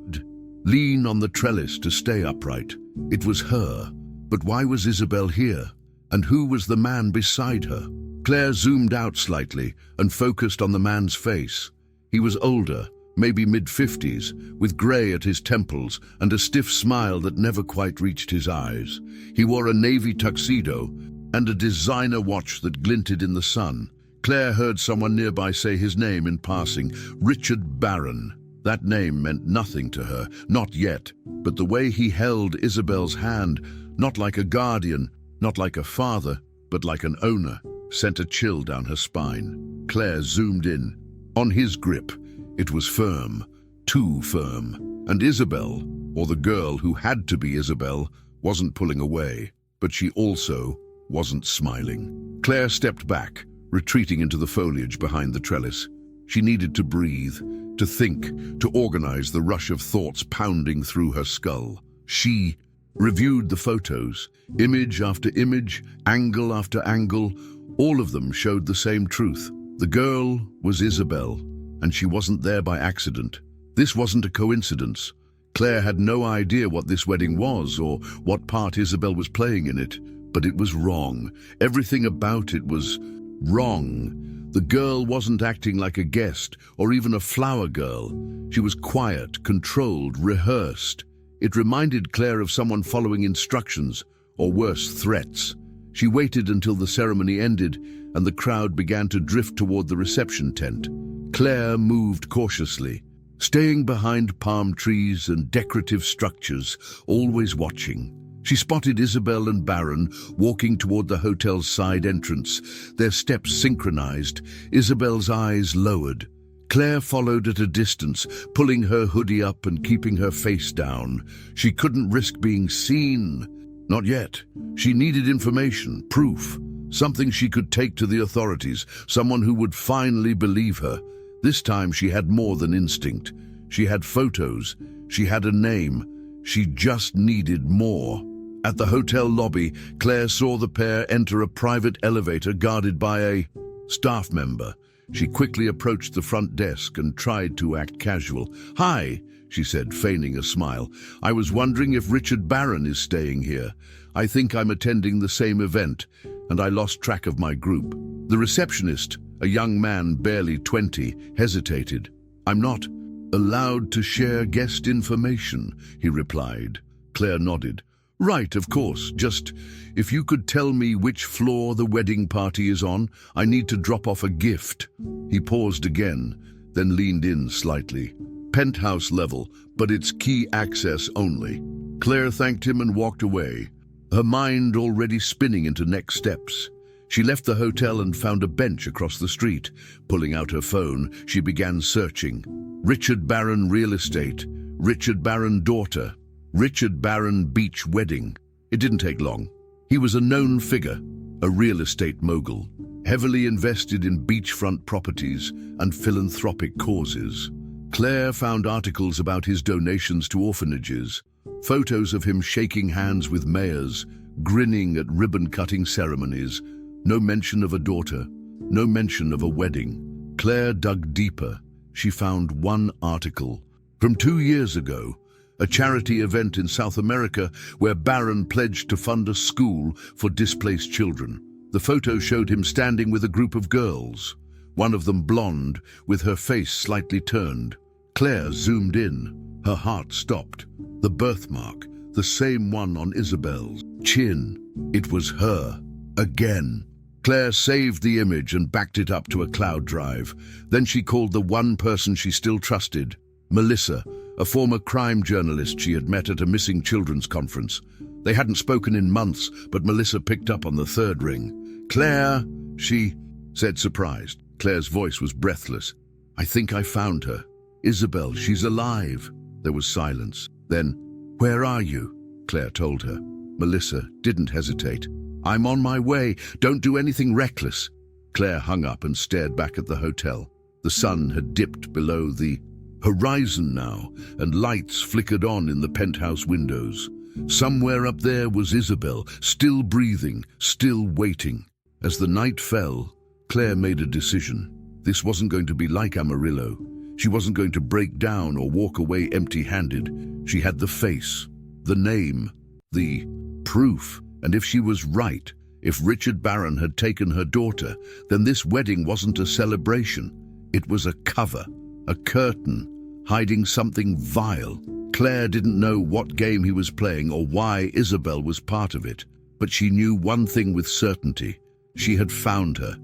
lean on the trellis to stay upright. It was her. But why was Isabel here? And who was the man beside her? Claire zoomed out slightly and focused on the man's face. He was older, maybe mid-50s, with grey at his temples and a stiff smile that never quite reached his eyes. He wore a navy tuxedo and a designer watch that glinted in the sun. Claire heard someone nearby say his name in passing, Richard Barron. That name meant nothing to her, not yet, but the way he held Isabel's hand, not like a guardian, not like a father, but like an owner, sent a chill down her spine. Claire zoomed in. On his grip, it was firm, too firm. And Isabel, or the girl who had to be Isabel, wasn't pulling away, but she also wasn't smiling. Claire stepped back, retreating into the foliage behind the trellis. She needed to breathe, to think, to organize the rush of thoughts pounding through her skull. She reviewed the photos, image after image, angle after angle. All of them showed the same truth. The girl was Isabel, and she wasn't there by accident. This wasn't a coincidence. Claire had no idea what this wedding was or what part Isabel was playing in it, but it was wrong. Everything about it was wrong. The girl wasn't acting like a guest or even a flower girl. She was quiet, controlled, rehearsed. It reminded Claire of someone following instructions, or worse, threats. She waited until the ceremony ended and the crowd began to drift toward the reception tent. Claire moved cautiously, staying behind palm trees and decorative structures, always watching. She spotted Isabel and Barron walking toward the hotel's side entrance, their steps synchronized, Isabel's eyes lowered. Claire followed at a distance, pulling her hoodie up and keeping her face down. She couldn't risk being seen. Not yet. She needed information, proof, something she could take to the authorities, someone who would finally believe her. This time she had more than instinct. She had photos. She had a name. She just needed more. At the hotel lobby, Claire saw the pair enter a private elevator guarded by a staff member. She quickly approached the front desk and tried to act casual. "Hi," she said, feigning a smile. "I was wondering if Richard Barron is staying here. I think I'm attending the same event, and I lost track of my group." The receptionist, a young man barely 20, hesitated. "I'm not allowed to share guest information," he replied. Claire nodded. "Right, of course. Just, if you could tell me which floor the wedding party is on, I need to drop off a gift." He paused again, then leaned in slightly. "Penthouse level, but it's key access only." Claire thanked him and walked away, her mind already spinning into next steps. She left the hotel and found a bench across the street. Pulling out her phone, she began searching. Richard Barron Real Estate, Richard Barron Daughter, Richard Barron Beach Wedding. It didn't take long. He was a known figure, a real estate mogul, heavily invested in beachfront properties and philanthropic causes. Claire found articles about his donations to orphanages, photos of him shaking hands with mayors, grinning at ribbon-cutting ceremonies. No mention of a daughter, no mention of a wedding. Claire dug deeper. She found one article from 2 years ago, a charity event in South America where Barron pledged to fund a school for displaced children. The photo showed him standing with a group of girls, one of them blonde, with her face slightly turned. Claire zoomed in. Her heart stopped. The birthmark, the same one on Isabel's chin. It was her. Again. Claire saved the image and backed it up to a cloud drive. Then she called the one person she still trusted, Melissa, a former crime journalist she had met at a missing children's conference. They hadn't spoken in months, but Melissa picked up on the third ring. "Claire," she said, surprised. Claire's voice was breathless. "I think I found her. Isabel, she's alive." There was silence. Then, "Where are you?" Claire told her. Melissa didn't hesitate. "I'm on my way. Don't do anything reckless." Claire hung up and stared back at the hotel. The sun had dipped below the horizon now, and lights flickered on in the penthouse windows. Somewhere up there was Isabel, still breathing, still waiting. As the night fell, Claire made a decision. This wasn't going to be like Amarillo. She wasn't going to break down or walk away empty-handed. She had the face, the name, the proof. And if she was right, if Richard Barron had taken her daughter, then this wedding wasn't a celebration. It was a cover, a curtain, hiding something vile. Claire didn't know what game he was playing or why Isabel was part of it, but she knew one thing with certainty. She had found her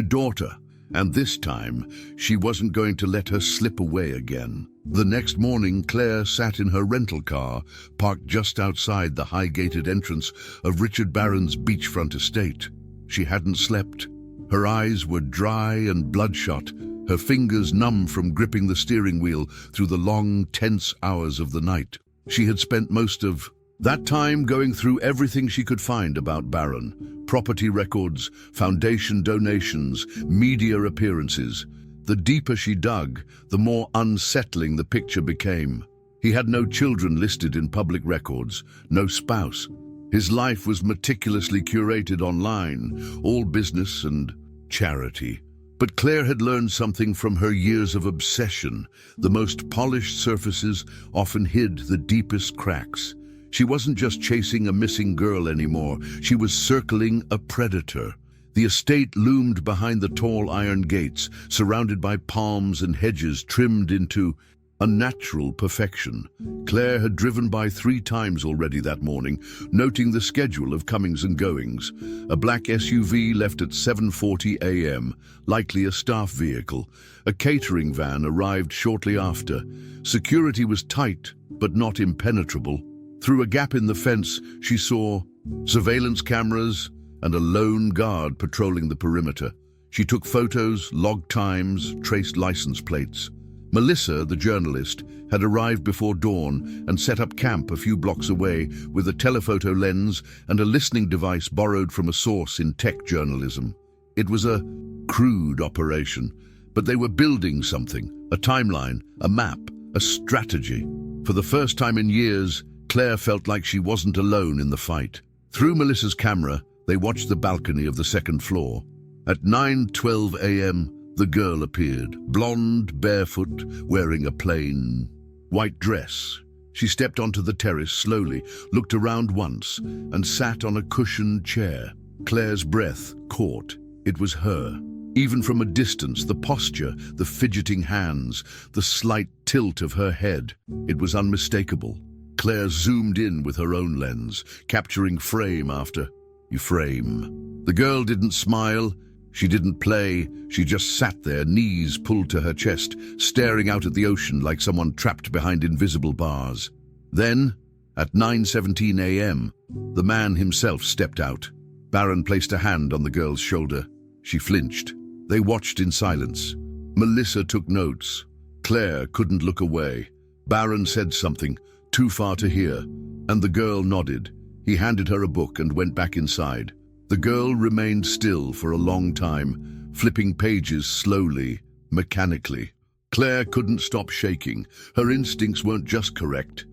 daughter, and this time she wasn't going to let her slip away again. The next morning, Claire sat in her rental car, parked just outside the high-gated entrance of Richard Barron's beachfront estate. She hadn't slept. Her eyes were dry and bloodshot, her fingers numb from gripping the steering wheel through the long, tense hours of the night. She had spent most of that time going through everything she could find about Barron: property records, foundation donations, media appearances. The deeper she dug, the more unsettling the picture became. He had no children listed in public records, no spouse. His life was meticulously curated online, all business and charity. But Claire had learned something from her years of obsession. The most polished surfaces often hid the deepest cracks. She wasn't just chasing a missing girl anymore. She was circling a predator. The estate loomed behind the tall iron gates, surrounded by palms and hedges trimmed into unnatural perfection. Claire had driven by 3 times already that morning, noting the schedule of comings and goings. A black SUV left at 7:40 a.m., likely a staff vehicle. A catering van arrived shortly after. Security was tight, but not impenetrable. Through a gap in the fence, she saw surveillance cameras and a lone guard patrolling the perimeter. She took photos, logged times, traced license plates. Melissa, the journalist, had arrived before dawn and set up camp a few blocks away with a telephoto lens and a listening device borrowed from a source in tech journalism. It was a crude operation, but they were building something: a timeline, a map, a strategy. For the first time in years, Claire felt like she wasn't alone in the fight. Through Melissa's camera, they watched the balcony of the second floor. At 9:12 a.m., the girl appeared, blonde, barefoot, wearing a plain white dress. She stepped onto the terrace slowly, looked around once, and sat on a cushioned chair. Claire's breath caught. It was her. Even from a distance, the posture, the fidgeting hands, the slight tilt of her head, it was unmistakable. Claire zoomed in with her own lens, capturing frame after frame. The girl didn't smile. She didn't play. She just sat there, knees pulled to her chest, staring out at the ocean like someone trapped behind invisible bars. Then, at 9:17 a.m., the man himself stepped out. Barron placed a hand on the girl's shoulder. She flinched. They watched in silence. Melissa took notes. Claire couldn't look away. Barron said something, too far to hear, and the girl nodded. He handed her a book and went back inside. The girl remained still for a long time, flipping pages slowly, mechanically. Claire couldn't stop shaking. Her instincts weren't just correct.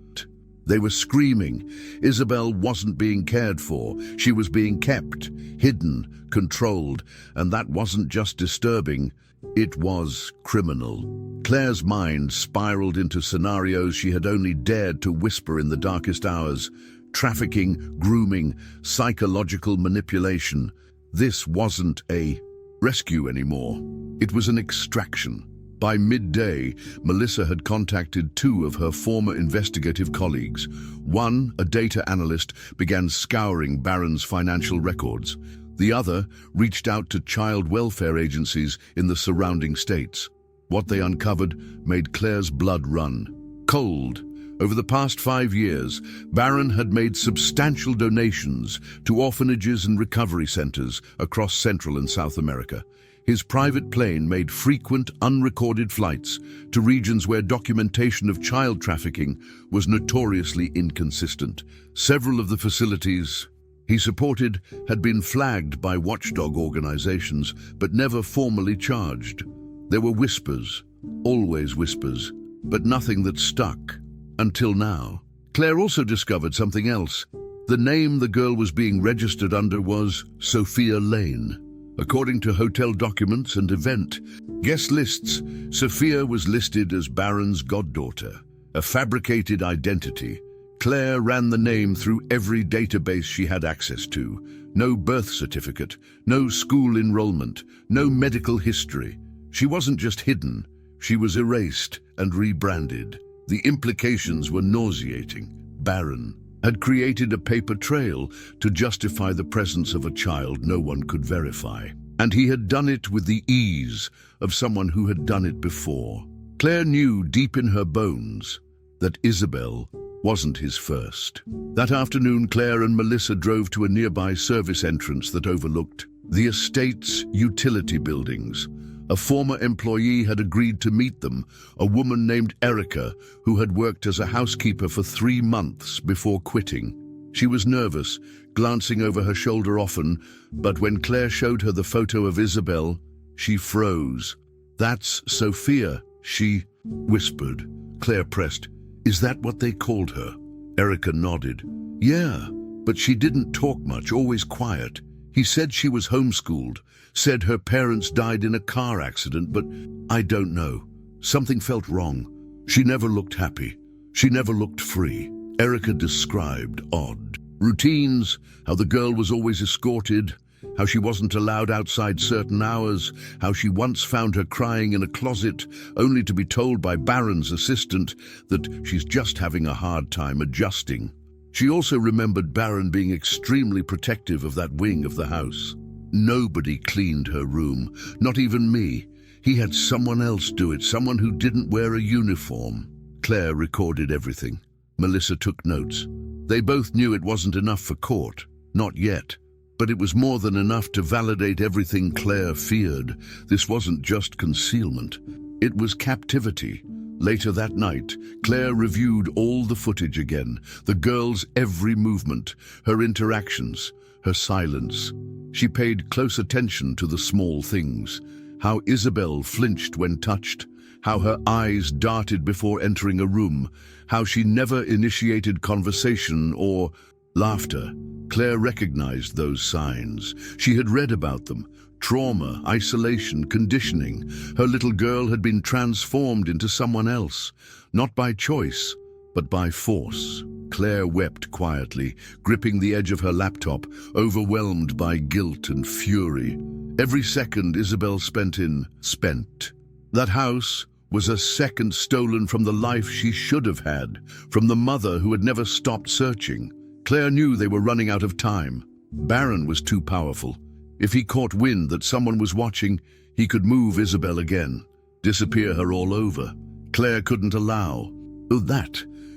They were screaming. Isabel wasn't being cared for. She was being kept, hidden, controlled, and that wasn't just disturbing. It was criminal. Claire's mind spiraled into scenarios she had only dared to whisper in the darkest hours. Trafficking, grooming, psychological manipulation. This wasn't a rescue anymore. It was an extraction. By midday, Melissa had contacted 2 of her former investigative colleagues. One, a data analyst, began scouring Barron's financial records. The other reached out to child welfare agencies in the surrounding states. What they uncovered made Claire's blood run cold. Over the past 5 years, Barron had made substantial donations to orphanages and recovery centers across Central and South America. His private plane made frequent, unrecorded flights to regions where documentation of child trafficking was notoriously inconsistent. Several of the facilities he supported had been flagged by watchdog organizations, but never formally charged. There were whispers, always whispers, but nothing that stuck. Until now. Claire also discovered something else. The name the girl was being registered under was Sophia Lane. According to hotel documents and event guest lists, Sophia was listed as Baron's goddaughter, a fabricated identity. Claire ran the name through every database she had access to. No birth certificate, no school enrollment, no medical history. She wasn't just hidden, she was erased and rebranded. The implications were nauseating. Baron had created a paper trail to justify the presence of a child no one could verify. And he had done it with the ease of someone who had done it before. Claire knew deep in her bones that Isabel wasn't his first. That afternoon, Claire and Melissa drove to a nearby service entrance that overlooked the estate's utility buildings. A former employee had agreed to meet them, a woman named Erica, who had worked as a housekeeper for 3 months before quitting. She was nervous, glancing over her shoulder often, but when Claire showed her the photo of Isabel, she froze. "That's Sophia," she whispered. Claire pressed. "Is that what they called her?" Erica nodded. "Yeah, but she didn't talk much, always quiet. He said she was homeschooled, said her parents died in a car accident, but I don't know. Something felt wrong. She never looked happy. She never looked free." Erica described odd routines, how the girl was always escorted, how she wasn't allowed outside certain hours, how she once found her crying in a closet, only to be told by Baron's assistant that she's just having a hard time adjusting. She also remembered Baron being extremely protective of that wing of the house. Nobody cleaned her room, not even me. He had someone else do it, someone who didn't wear a uniform. Claire recorded everything. Melissa took notes. They both knew it wasn't enough for court, not yet. But it was more than enough to validate everything Claire feared. This wasn't just concealment. It was captivity. Later that night, Claire reviewed all the footage again, the girl's every movement, her interactions, her silence. She paid close attention to the small things, how Isabel flinched when touched, how her eyes darted before entering a room, how she never initiated conversation or laughter. Claire recognized those signs. She had read about them. Trauma, isolation, conditioning. Her little girl had been transformed into someone else, not by choice, but by force. Claire wept quietly, gripping the edge of her laptop, overwhelmed by guilt and fury. Every second Isabel spent. That house was a second stolen from the life she should have had, from the mother who had never stopped searching. Claire knew they were running out of time. Baron was too powerful. If he caught wind that someone was watching, he could move Isabel again, disappear her all over. Claire couldn't allow.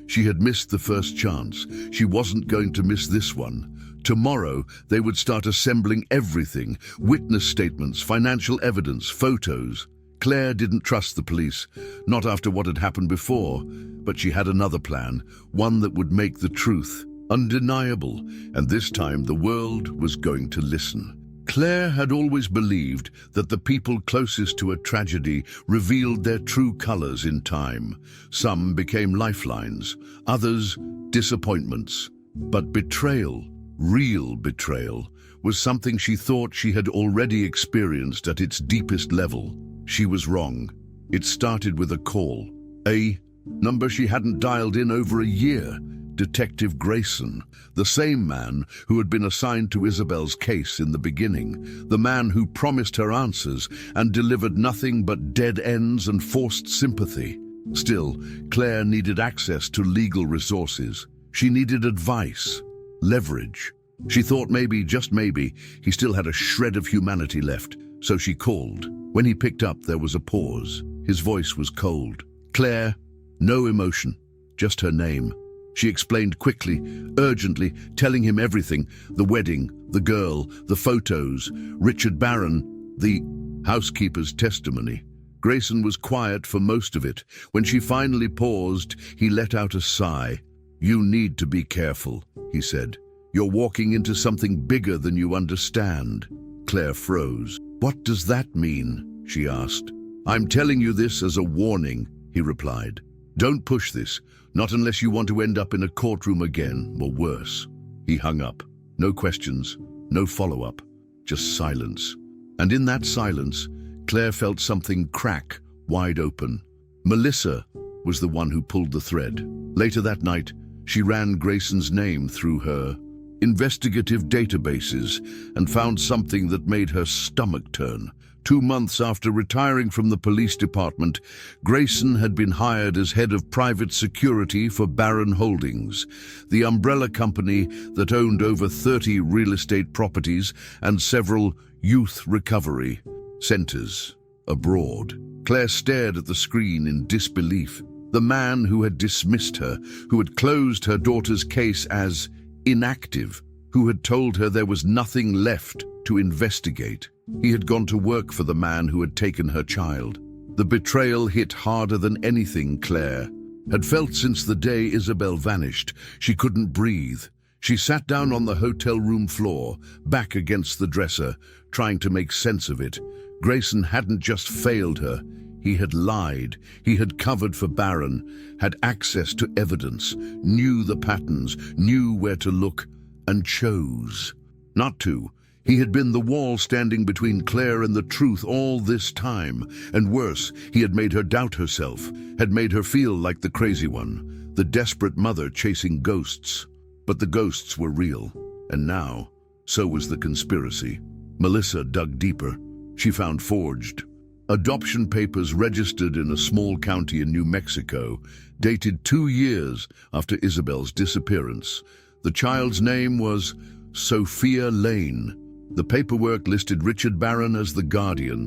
She had missed the first chance. She wasn't going to miss this one. Tomorrow, they would start assembling everything, witness statements, financial evidence, photos. Claire didn't trust the police, not after what had happened before, but she had another plan, one that would make the truth undeniable, and this time the world was going to listen. Claire had always believed that the people closest to a tragedy revealed their true colors in time. Some became lifelines, others disappointments. But betrayal, real betrayal, was something she thought she had already experienced at its deepest level. She was wrong. It started with a call, a number she hadn't dialed in over a year. Detective Grayson, the same man who had been assigned to Isabel's case in the beginning, the man who promised her answers and delivered nothing but dead ends and forced sympathy. Still, Claire needed access to legal resources. She needed advice, leverage. She thought maybe, just maybe, he still had a shred of humanity left, so she called. When he picked up, there was a pause. His voice was cold. "Claire," no emotion, just her name. She explained quickly, urgently, telling him everything, the wedding, the girl, the photos, Richard Barron, housekeeper's testimony. Grayson was quiet for most of it. When she finally paused, he let out a sigh. "You need to be careful," he said. "You're walking into something bigger than you understand." Claire froze. "What does that mean?" she asked. "I'm telling you this as a warning," he replied. "Don't push this, not unless you want to end up in a courtroom again, or worse." He hung up. No questions, no follow-up, just silence. And in that silence, Claire felt something crack wide open. Melissa was the one who pulled the thread. Later that night, she ran Grayson's name through her investigative databases and found something that made her stomach turn. 2 months after retiring from the police department, Grayson had been hired as head of private security for Barron Holdings, the umbrella company that owned over 30 real estate properties and several youth recovery centers abroad. Claire stared at the screen in disbelief. The man who had dismissed her, who had closed her daughter's case as inactive, who had told her there was nothing left to investigate. He had gone to work for the man who had taken her child. The betrayal hit harder than anything Claire had felt since the day Isabel vanished. She couldn't breathe. She sat down on the hotel room floor, back against the dresser, trying to make sense of it. Grayson hadn't just failed her. He had lied. He had covered for Barron, had access to evidence, knew the patterns, knew where to look, and chose not to. He had been the wall standing between Claire and the truth all this time. And worse, he had made her doubt herself, had made her feel like the crazy one, the desperate mother chasing ghosts. But the ghosts were real, and now, so was the conspiracy. Melissa dug deeper. She found forged adoption papers registered in a small county in New Mexico, dated 2 years after Isabel's disappearance. The child's name was Sophia Lane. The paperwork listed Richard Barron as the guardian,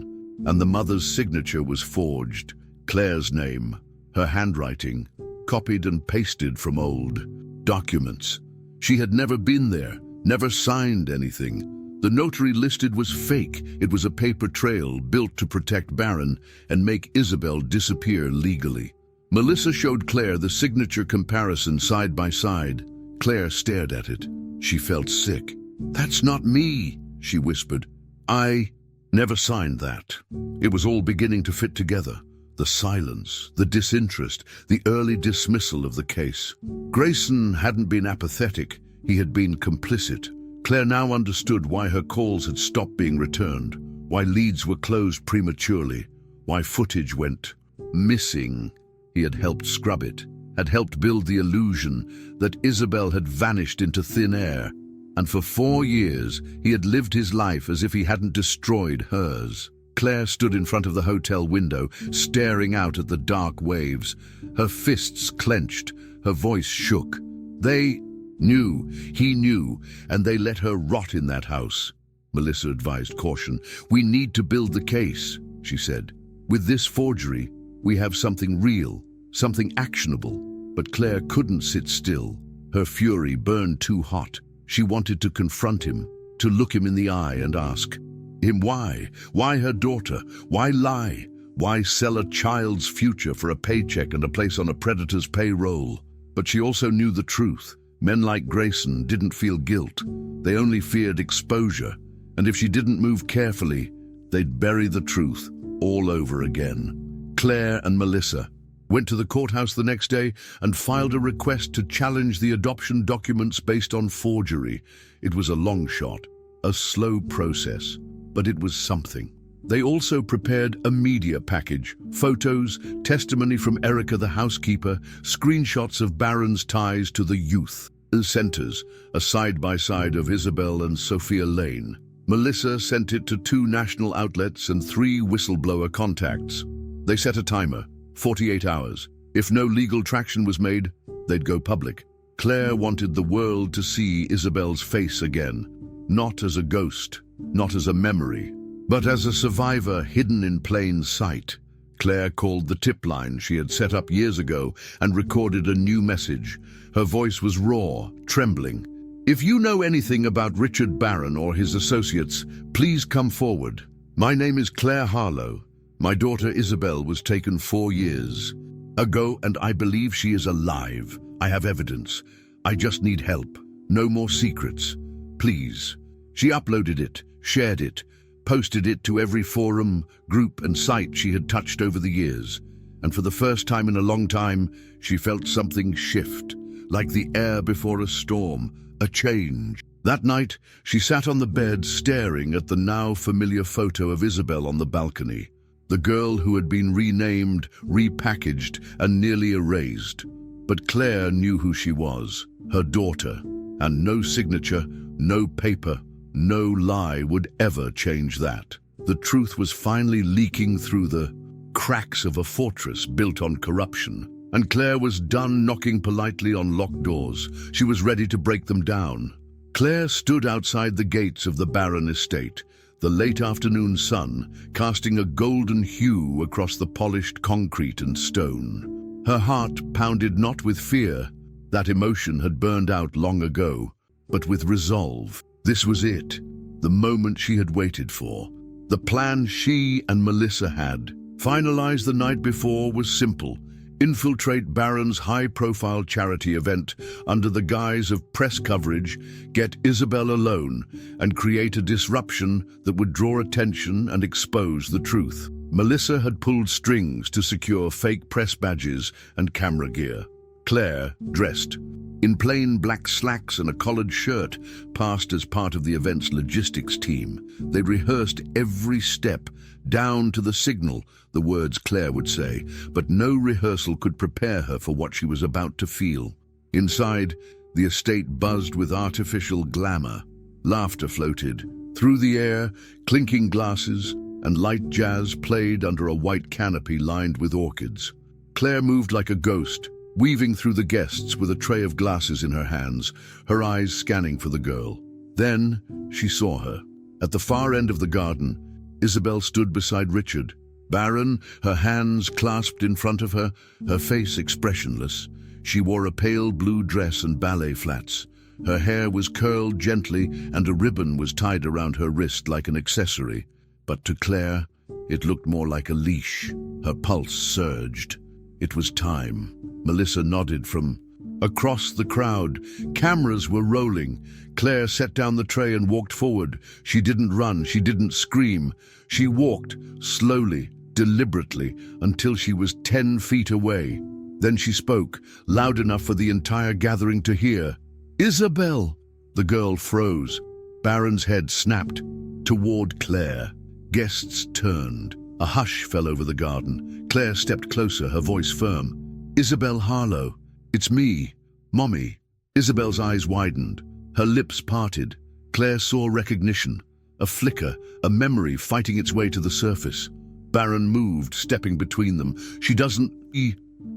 and the mother's signature was forged. Claire's name, her handwriting, copied and pasted from old documents. She had never been there, never signed anything. The notary listed was fake. It was a paper trail built to protect Barron and make Isabel disappear legally. Melissa showed Claire the signature comparison side by side. Claire stared at it. She felt sick. "That's not me," she whispered. "I never signed that." It was all beginning to fit together. The silence, the disinterest, the early dismissal of the case. Grayson hadn't been apathetic. He had been complicit. Claire now understood why her calls had stopped being returned, why leads were closed prematurely, why footage went missing. He had helped scrub it, had helped build the illusion that Isabel had vanished into thin air, and for 4 years he had lived his life as if he hadn't destroyed hers. Claire stood in front of the hotel window, staring out at the dark waves, her fists clenched, her voice shook. They knew, he knew, and they let her rot in that house. Melissa advised caution. "We need to build the case," she said. "With this forgery, we have something real, something actionable." But Claire couldn't sit still. Her fury burned too hot. She wanted to confront him, to look him in the eye and ask him why. Why her daughter? Why lie? Why sell a child's future for a paycheck and a place on a predator's payroll? But she also knew the truth. Men like Grayson didn't feel guilt. They only feared exposure. And if she didn't move carefully, they'd bury the truth all over again. Claire and Melissa went to the courthouse the next day and filed a request to challenge the adoption documents based on forgery. It was a long shot, a slow process, but it was something. They also prepared a media package, photos, testimony from Erica the housekeeper, screenshots of Barron's ties to the youth centers, a side-by-side of Isabel and Sophia Lane. Melissa sent it to 2 national outlets and 3 whistleblower contacts. They set a timer, 48 hours. If no legal traction was made, they'd go public. Claire wanted the world to see Isabel's face again, not as a ghost, not as a memory, but as a survivor hidden in plain sight. Claire called the tip line she had set up years ago and recorded a new message. Her voice was raw, trembling. "If you know anything about Richard Barron or his associates, please come forward. My name is Claire Harlow. My daughter Isabel was taken 4 years ago, and I believe she is alive. I have evidence. I just need help. No more secrets. Please." She uploaded it, shared it, posted it to every forum, group and site she had touched over the years. And for the first time in a long time, she felt something shift, like the air before a storm, a change. That night, she sat on the bed staring at the now familiar photo of Isabel on the balcony, the girl who had been renamed, repackaged, and nearly erased. But Claire knew who she was, her daughter, and no signature, no paper, no lie would ever change that. The truth was finally leaking through the cracks of a fortress built on corruption, and Claire was done knocking politely on locked doors. She was ready to break them down. Claire stood outside the gates of the barren estate, the late afternoon sun casting a golden hue across the polished concrete and stone. Her heart pounded not with fear, that emotion had burned out long ago, but with resolve. This was it, the moment she had waited for. The plan she and Melissa had, finalized the night before, was simple: infiltrate Barron's high-profile charity event under the guise of press coverage, get Isabel alone, and create a disruption that would draw attention and expose the truth. Melissa had pulled strings to secure fake press badges and camera gear. Claire, dressed in plain black slacks and a collared shirt, passed as part of the event's logistics team. They rehearsed every step, down to the signal, the words Claire would say, but no rehearsal could prepare her for what she was about to feel. Inside, the estate buzzed with artificial glamour. Laughter floated through the air, clinking glasses, and light jazz played under a white canopy lined with orchids. Claire moved like a ghost, weaving through the guests with a tray of glasses in her hands, her eyes scanning for the girl. Then she saw her. At the far end of the garden, Isabel stood beside Richard. Barron, her hands clasped in front of her face expressionless. She wore a pale blue dress and ballet flats. Her hair was curled gently, and a ribbon was tied around her wrist like an accessory. But to Claire, it looked more like a leash. Her pulse surged. It was time. Melissa nodded from across the crowd. Cameras were rolling. Claire set down the tray and walked forward. She didn't run, she didn't scream. She walked, slowly, deliberately, until she was 10 feet away. Then she spoke, loud enough for the entire gathering to hear. "Isabel!" The girl froze. Barron's head snapped toward Claire. Guests turned. A hush fell over the garden. Claire stepped closer, her voice firm. "Isabel Harlow, it's me, Mommy." Isabel's eyes widened. Her lips parted. Claire saw recognition, a flicker, a memory fighting its way to the surface. Barron moved, stepping between them. "She doesn't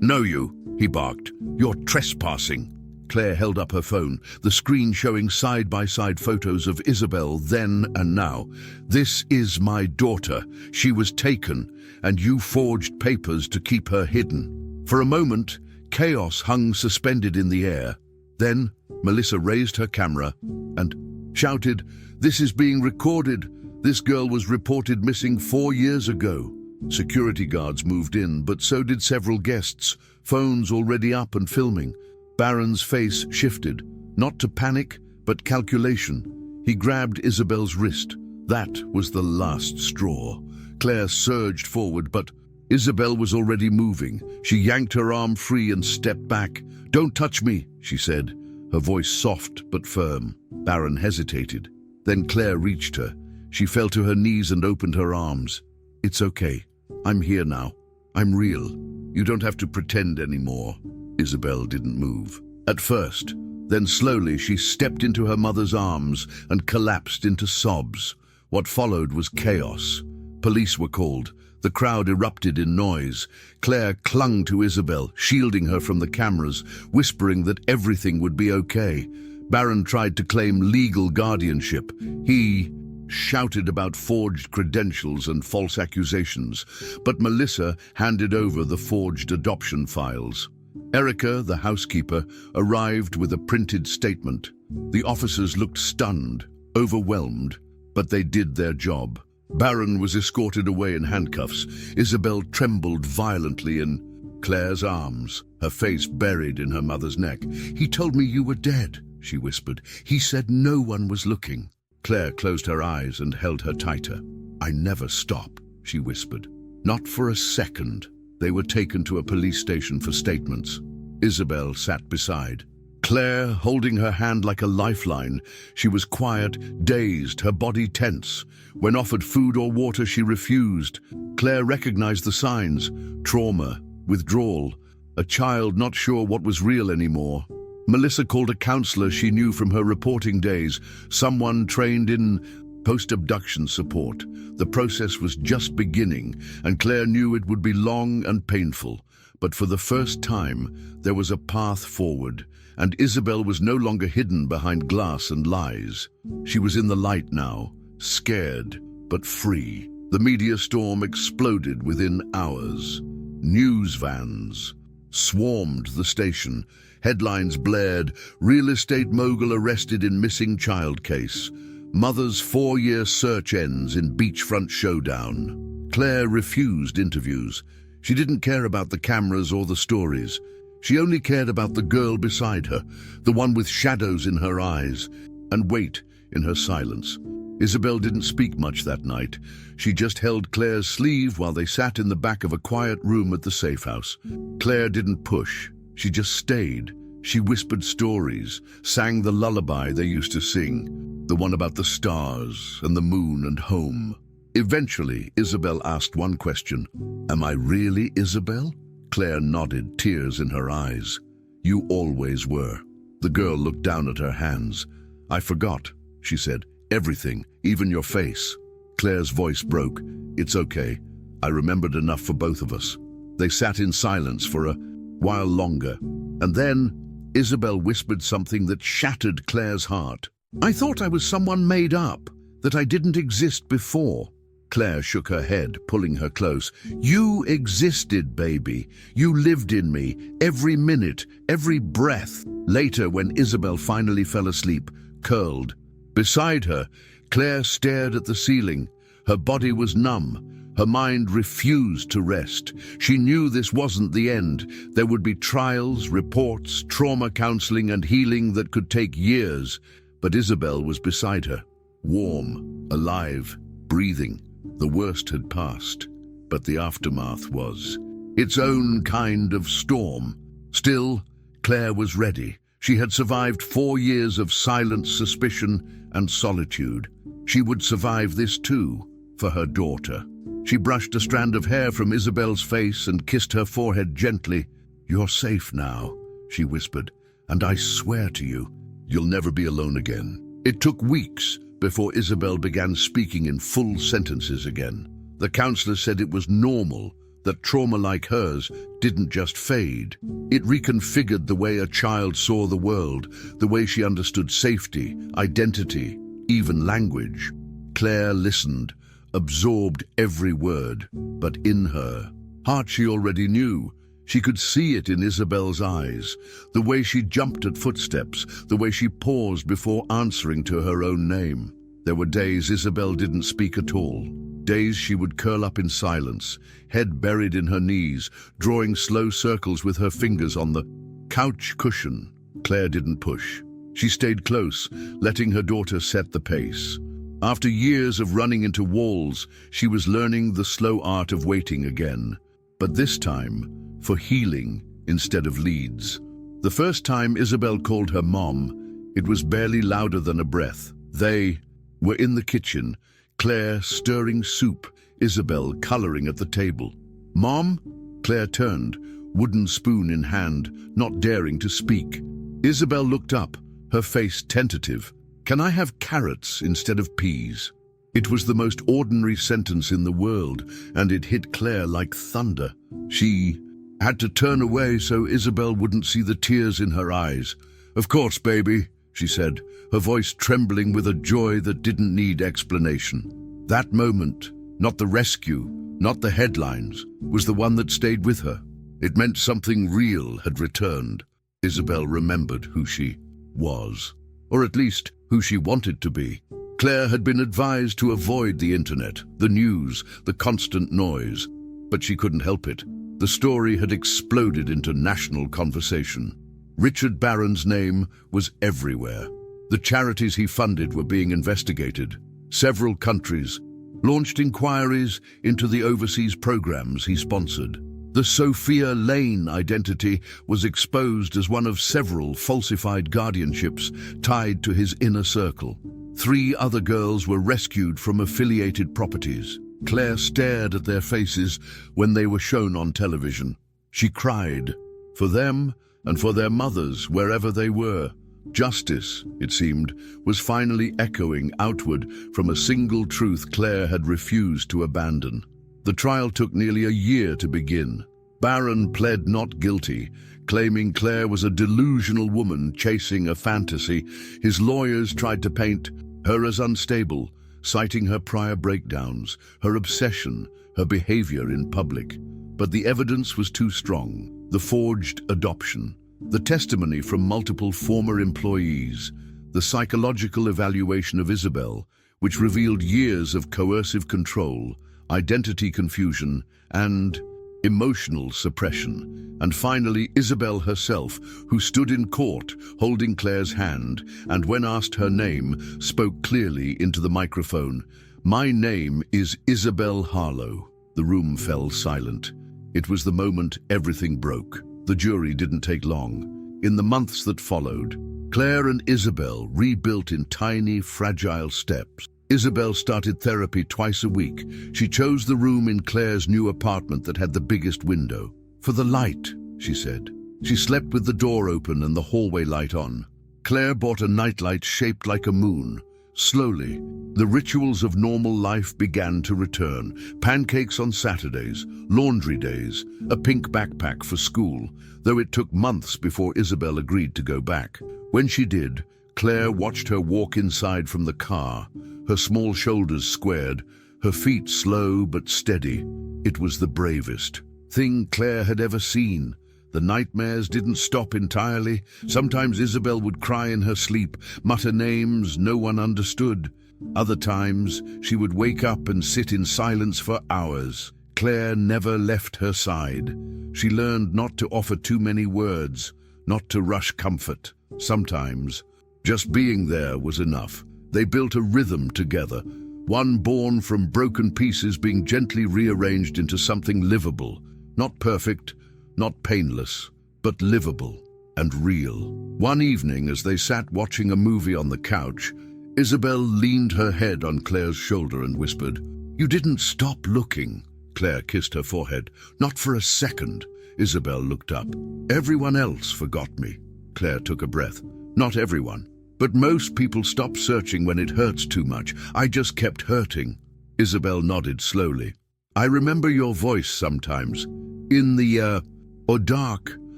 know you," he barked. "You're trespassing." Claire held up her phone, the screen showing side-by-side photos of Isabel then and now. "This is my daughter. She was taken, and you forged papers to keep her hidden." For a moment, chaos hung suspended in the air. Then, Melissa raised her camera and shouted, "This is being recorded. This girl was reported missing 4 years ago." Security guards moved in, but so did several guests, phones already up and filming. Barron's face shifted, not to panic, but calculation. He grabbed Isabel's wrist. That was the last straw. Claire surged forward, but Isabel was already moving. She yanked her arm free and stepped back. "Don't touch me," she said, her voice soft but firm. Barron hesitated. Then Claire reached her. She fell to her knees and opened her arms. "It's okay. I'm here now. I'm real. You don't have to pretend anymore." Isabel didn't move. At first, then slowly she stepped into her mother's arms and collapsed into sobs. What followed was chaos. Police were called. The crowd erupted in noise. Claire clung to Isabel, shielding her from the cameras, whispering that everything would be okay. Barron tried to claim legal guardianship. He shouted about forged credentials and false accusations, but Melissa handed over the forged adoption files. Erica, the housekeeper, arrived with a printed statement. The officers looked stunned, overwhelmed, but they did their job. Baron was escorted away in handcuffs. Isabel trembled violently in Claire's arms, her face buried in her mother's neck. "He told me you were dead," she whispered. "He said no one was looking." Claire closed her eyes and held her tighter. "I never stop," she whispered. "Not for a second." They were taken to a police station for statements. Isabel sat beside Claire, holding her hand like a lifeline. She was quiet, dazed, her body tense. When offered food or water, she refused. Claire recognized the signs: trauma, withdrawal, a child not sure what was real anymore. Melissa called a counselor she knew from her reporting days, someone trained in post-abduction support. The process was just beginning, and Claire knew it would be long and painful. But for the first time, there was a path forward, and Isabel was no longer hidden behind glass and lies. She was in the light now, scared but free. The media storm exploded within hours. News vans swarmed the station. Headlines blared: real estate mogul arrested in missing child case. Mother's 4-year search ends in beachfront showdown. Claire refused interviews. She didn't care about the cameras or the stories. She only cared about the girl beside her, the one with shadows in her eyes and weight in her silence. Isabel didn't speak much that night. She just held Claire's sleeve while they sat in the back of a quiet room at the safe house. Claire didn't push. She just stayed. She whispered stories, sang the lullaby they used to sing, the one about the stars and the moon and home. Eventually, Isabel asked one question: "Am I really Isabel?" Claire nodded, tears in her eyes. "You always were." The girl looked down at her hands. "I forgot," she said. "Everything, even your face." Claire's voice broke. "It's okay. I remembered enough for both of us." They sat in silence for a while longer, and then Isabel whispered something that shattered Claire's heart. "I thought I was someone made up, that I didn't exist before." Claire shook her head, pulling her close. "You existed, baby. You lived in me, every minute, every breath." Later, when Isabel finally fell asleep, curled beside her, Claire stared at the ceiling. Her body was numb. Her mind refused to rest. She knew this wasn't the end. There would be trials, reports, trauma counseling, and healing that could take years. But Isabel was beside her, warm, alive, breathing. The worst had passed, but the aftermath was its own kind of storm. Still, Claire was ready. She had survived 4 years of silent suspicion and solitude. She would survive this too, for her daughter. She brushed a strand of hair from Isabel's face and kissed her forehead gently. "You're safe now," she whispered, "and I swear to you, you'll never be alone again." It took weeks before Isabel began speaking in full sentences again. The counselor said it was normal, that trauma like hers didn't just fade. It reconfigured the way a child saw the world, the way she understood safety, identity, even language. Claire listened, absorbed every word, but in her heart she already knew. She could see it in Isabel's eyes, the way she jumped at footsteps, the way she paused before answering to her own name. There were days Isabel didn't speak at all, days she would curl up in silence, head buried in her knees, drawing slow circles with her fingers on the couch cushion. Claire didn't push. She stayed close, letting her daughter set the pace. After years of running into walls, she was learning the slow art of waiting again. But this time, for healing instead of leads. The first time Isabel called her mom, it was barely louder than a breath. They were in the kitchen, Claire stirring soup, Isabel coloring at the table. "Mom?" Claire turned, wooden spoon in hand, not daring to speak. Isabel looked up, her face tentative. "Can I have carrots instead of peas?" It was the most ordinary sentence in the world, and it hit Claire like thunder. She had to turn away so Isabel wouldn't see the tears in her eyes. "Of course, baby," she said, her voice trembling with a joy that didn't need explanation. That moment, not the rescue, not the headlines, was the one that stayed with her. It meant something real had returned. Isabel remembered who she was, or at least who she wanted to be. Claire had been advised to avoid the internet, the news, the constant noise, but she couldn't help it. The story had exploded into national conversation. Richard Barron's name was everywhere. The charities he funded were being investigated. Several countries launched inquiries into the overseas programs he sponsored. The Sophia Lane identity was exposed as one of several falsified guardianships tied to his inner circle. 3 other girls were rescued from affiliated properties. Claire stared at their faces when they were shown on television. She cried for them and for their mothers wherever they were. Justice, it seemed, was finally echoing outward from a single truth Claire had refused to abandon. The trial took nearly a year to begin. Barron pled not guilty, claiming Claire was a delusional woman chasing a fantasy. His lawyers tried to paint her as unstable, citing her prior breakdowns, her obsession, her behavior in public. But the evidence was too strong. The forged adoption, the testimony from multiple former employees, the psychological evaluation of Isabel, which revealed years of coercive control, identity confusion, and emotional suppression. And finally, Isabel herself, who stood in court holding Claire's hand and when asked her name, spoke clearly into the microphone. "My name is Isabel Harlow." The room fell silent. It was the moment everything broke. The jury didn't take long. In the months that followed, Claire and Isabel rebuilt in tiny, fragile steps. Isabel started therapy twice a week. She chose the room in Claire's new apartment that had the biggest window. "For the light," she said. She slept with the door open and the hallway light on. Claire bought a nightlight shaped like a moon. Slowly, the rituals of normal life began to return. Pancakes on Saturdays, laundry days, a pink backpack for school, though it took months before Isabel agreed to go back. When she did, Claire watched her walk inside from the car, her small shoulders squared, her feet slow but steady. It was the bravest thing Claire had ever seen. The nightmares didn't stop entirely. Sometimes Isabel would cry in her sleep, mutter names no one understood. Other times, she would wake up and sit in silence for hours. Claire never left her side. She learned not to offer too many words, not to rush comfort. Sometimes, just being there was enough. They built a rhythm together, one born from broken pieces being gently rearranged into something livable. Not perfect, not painless, but livable and real. One evening, as they sat watching a movie on the couch, Isabel leaned her head on Claire's shoulder and whispered, "You didn't stop looking." Claire kissed her forehead. "Not for a second." Isabel looked up. "Everyone else forgot me." Claire took a breath. "Not everyone. But most people stop searching when it hurts too much. I just kept hurting." Isabel nodded slowly. "I remember your voice sometimes. In the, or dark."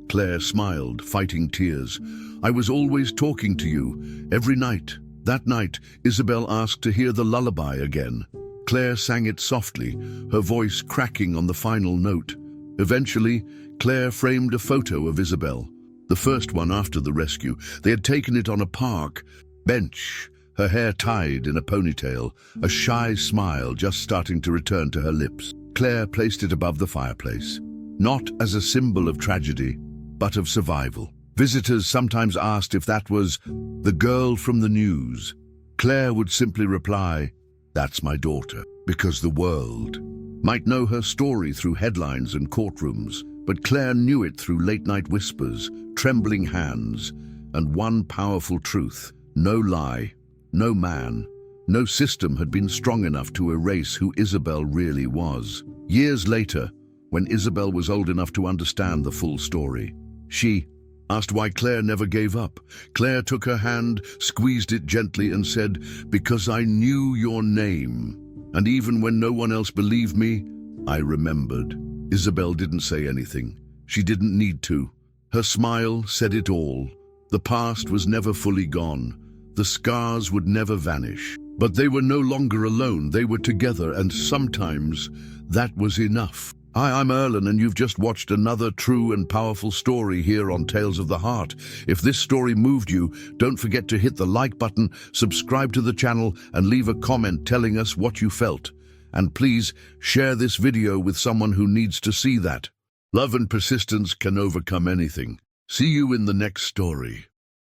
Claire smiled, fighting tears. "I was always talking to you, every night." That night, Isabel asked to hear the lullaby again. Claire sang it softly, her voice cracking on the final note. Eventually, Claire framed a photo of Isabel, the first one after the rescue. They had taken it on a park bench, her hair tied in a ponytail, a shy smile just starting to return to her lips. Claire placed it above the fireplace, not as a symbol of tragedy, but of survival. Visitors sometimes asked if that was the girl from the news. Claire would simply reply, "That's my daughter," because the world might know her story through headlines and courtrooms, but Claire knew it through late-night whispers, trembling hands, and one powerful truth: no lie, no man, no system had been strong enough to erase who Isabel really was. Years later, when Isabel was old enough to understand the full story, she asked why Claire never gave up. Claire took her hand, squeezed it gently, and said, "Because I knew your name. And even when no one else believed me, I remembered." Isabel didn't say anything. She didn't need to. Her smile said it all. The past was never fully gone. The scars would never vanish. But they were no longer alone. They were together, and sometimes that was enough. Hi, I'm Erlen, and you've just watched another true and powerful story here on Tales of the Heart. If this story moved you, don't forget to hit the like button, subscribe to the channel, and leave a comment telling us what you felt. And please, share this video with someone who needs to see that. Love and persistence can overcome anything. See you in the next story.